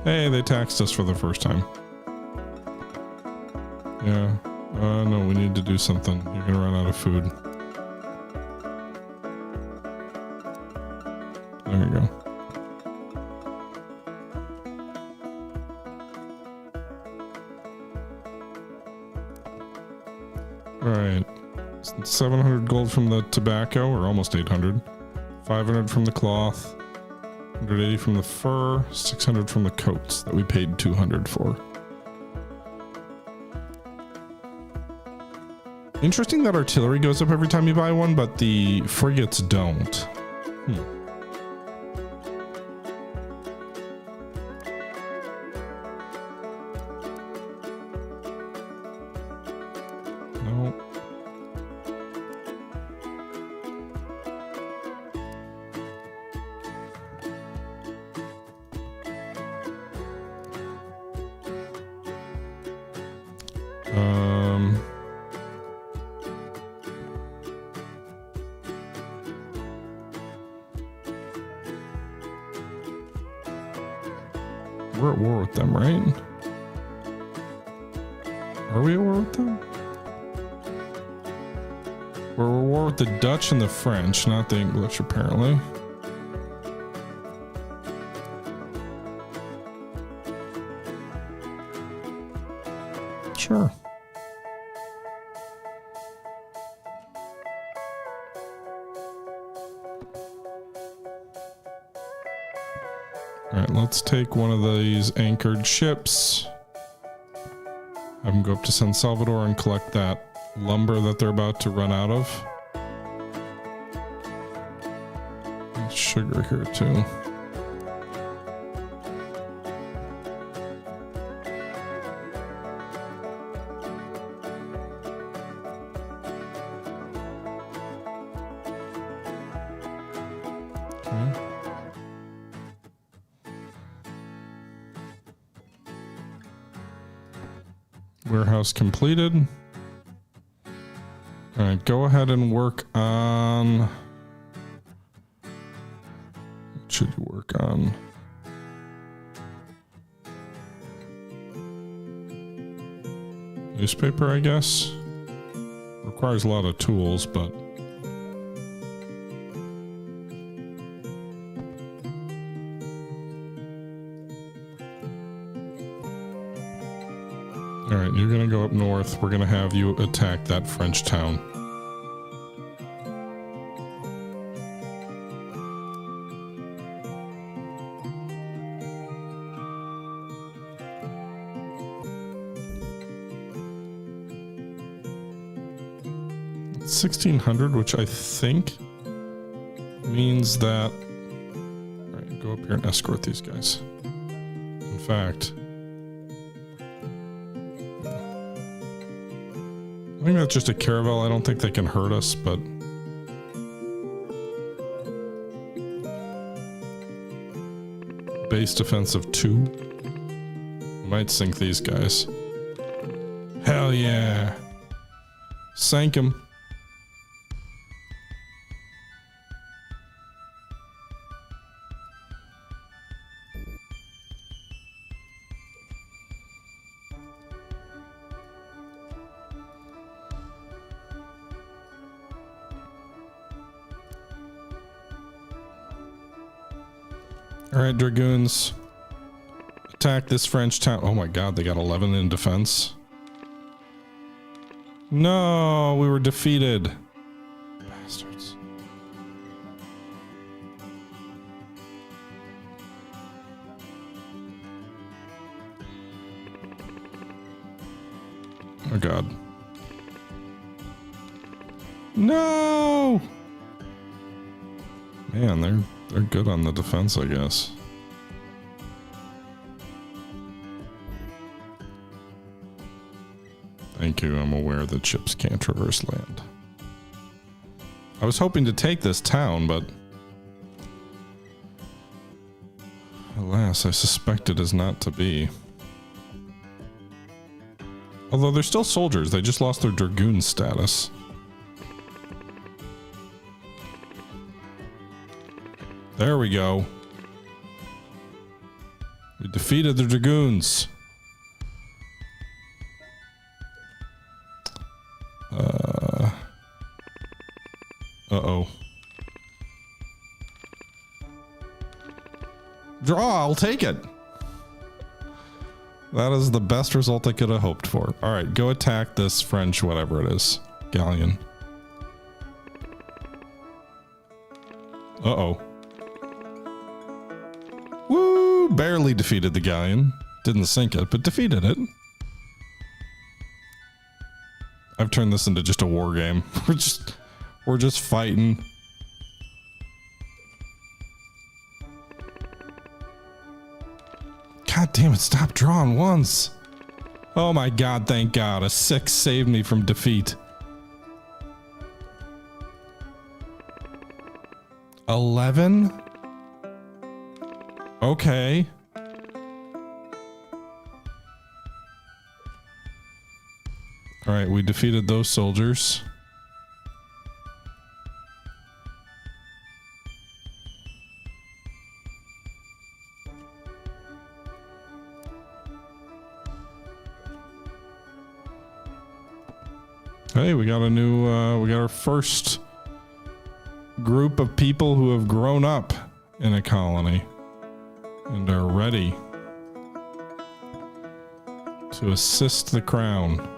Hey, they taxed us for the first time. Yeah. No, we need to do something. You're gonna run out of food. There you go. Alright. 700 gold from the tobacco, or almost 800. 500 from the cloth. 180 from the fur. 600 from the coats that we paid 200 for. Interesting that artillery goes up every time you buy one, but the frigates don't. No. We're at war with them, right? Are we at war with them? We're at war with the Dutch and the French, not the English, apparently. Sure. Alright, let's take one of these anchored ships. Have them go up to San Salvador and collect that lumber that they're about to run out of. There's sugar here too. Okay. Warehouse completed. All right, go ahead and work on Should you work on? Newspaper, I guess. Requires a lot of tools, but all right, you're gonna go up north. We're gonna have you attack that French town. It's 1600, which I think means that. All right, go up here and escort these guys. In fact, I think that's just a caravel. I don't think they can hurt us, but base defense of 2. Might sink these guys. Hell yeah. Sank him. All right, Dragoons. Attack this French town. Oh my god, they got 11 in defense. No, we were defeated. Bastards. Oh god. No! Man, they're good on the defense, I guess. Thank you, I'm aware that ships can't traverse land. I was hoping to take this town, but alas, I suspect it is not to be. Although they're still soldiers, they just lost their dragoon status. There we go. We defeated the dragoons. Uh-oh. Draw, I'll take it. That is the best result I could have hoped for. All right, go attack this French, whatever it is, galleon. Uh-oh. Woo! Barely defeated the galleon. Didn't sink it, but defeated it. I've turned this into just a war game. We're just fighting. God damn it, stop drawing once. Oh my god, thank god. A 6 saved me from defeat. 11? Okay. All right, we defeated those soldiers. Hey, we got a new, we got our first group of people who have grown up in a colony and are ready to assist the crown.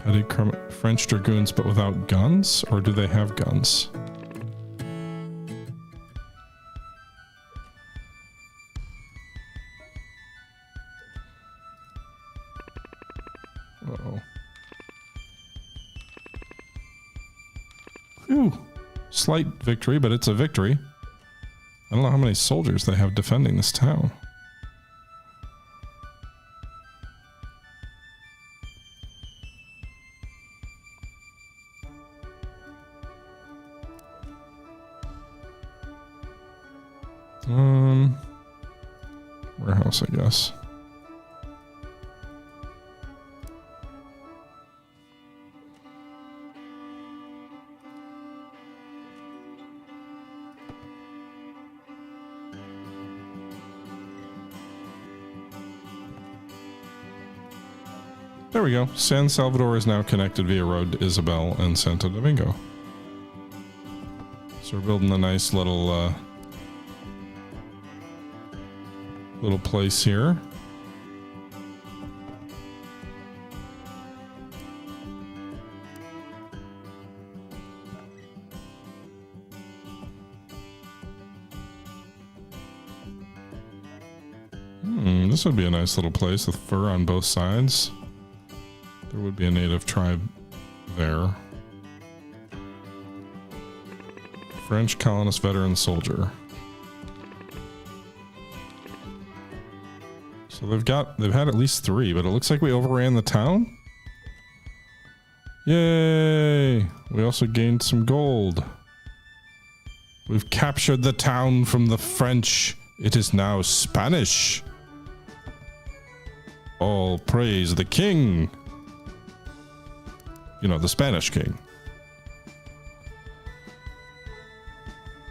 Petty French dragoons, but without guns? Or do they have guns? Uh-oh. Phew. Slight victory, but it's a victory. I don't know how many soldiers they have defending this town. Warehouse, I guess. There we go. San Salvador is now connected via road to Isabel and Santo Domingo. So we're building a nice little place here. This would be a nice little place with fur on both sides. There would be a native tribe there. French colonist veteran soldier. So they've had at least 3, but it looks like we overran the town. Yay! We also gained some gold. We've captured the town from the French. It is now Spanish. All praise the king. You know, the Spanish king.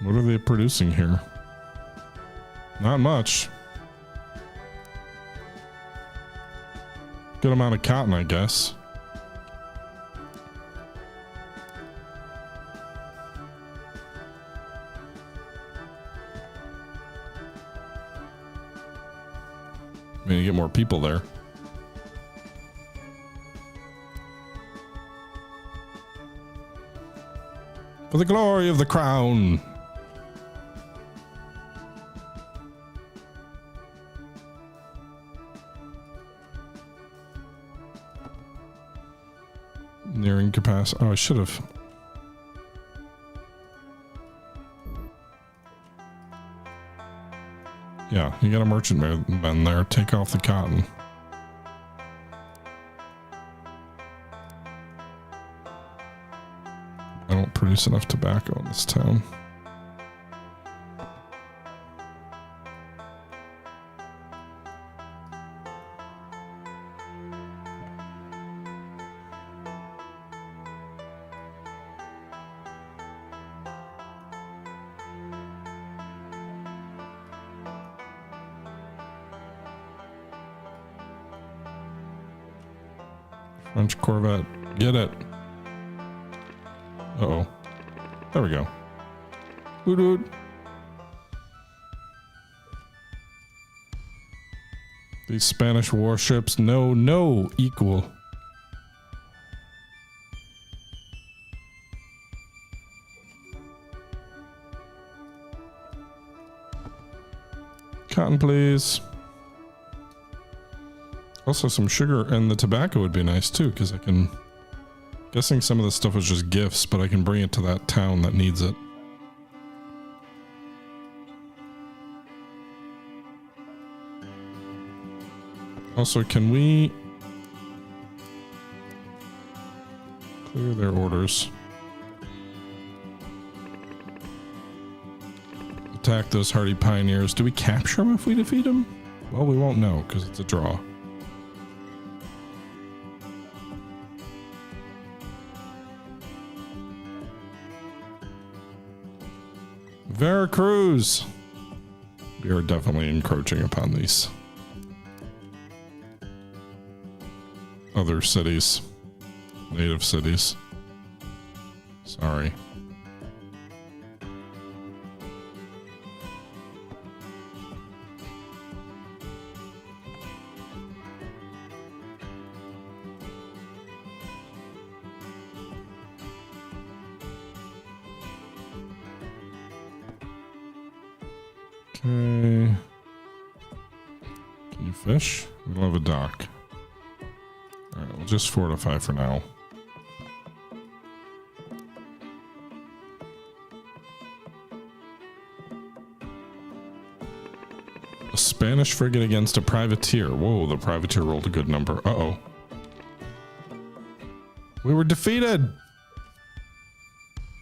What are they producing here? Not much. Good amount of cotton, I guess. I mean, you get more people there. For the glory of the crown. Nearing capacity. Oh, I should have. Yeah, you got a merchantman there. Take off the cotton. I don't produce enough tobacco in this town. French Corvette, get it. Uh-oh. There we go. Hoot hoot. These Spanish warships, no equal. Cotton, please. Also, some sugar and the tobacco would be nice too, because I can... Guessing some of this stuff is just gifts, but I can bring it to that town that needs it. Also, can we... clear their orders? Attack those hardy pioneers. Do we capture them if we defeat them? Well, we won't know, because it's a draw. Veracruz. We are definitely encroaching upon these other cities, native cities. Sorry. Okay. Can you fish? We don't have a dock. Alright, we'll just fortify for now. A Spanish frigate against a privateer. Whoa, the privateer rolled a good number. Uh-oh. We were defeated!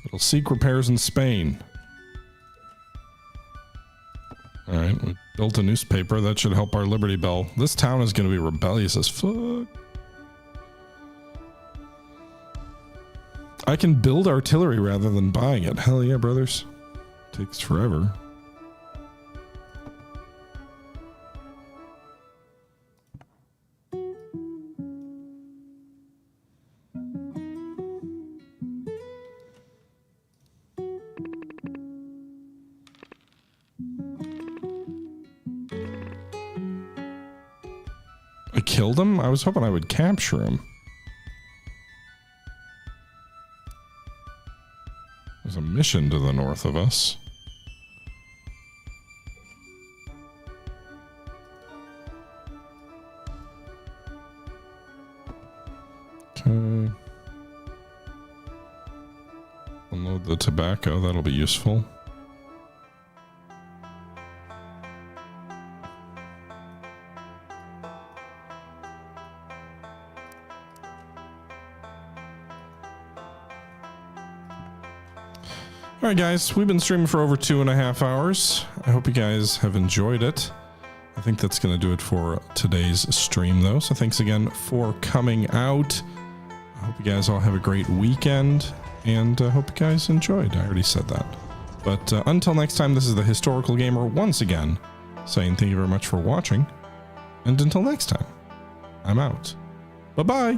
It'll seek repairs in Spain. All right, we built a newspaper. That should help our Liberty Bell. This town is going to be rebellious as fuck. I can build artillery rather than buying it. Hell yeah, brothers. Takes forever. I killed him? I was hoping I would capture him. There's a mission to the north of us. Okay. Unload the tobacco, that'll be useful. All right, guys, we've been streaming for over 2.5 hours. I hope you guys have enjoyed it. I think that's going to do it for today's stream, though. So thanks again for coming out. I hope you guys all have a great weekend, and I hope you guys enjoyed. I already said that. But until next time, this is the Historical Gamer once again saying thank you very much for watching. And until next time, I'm out. Bye-bye.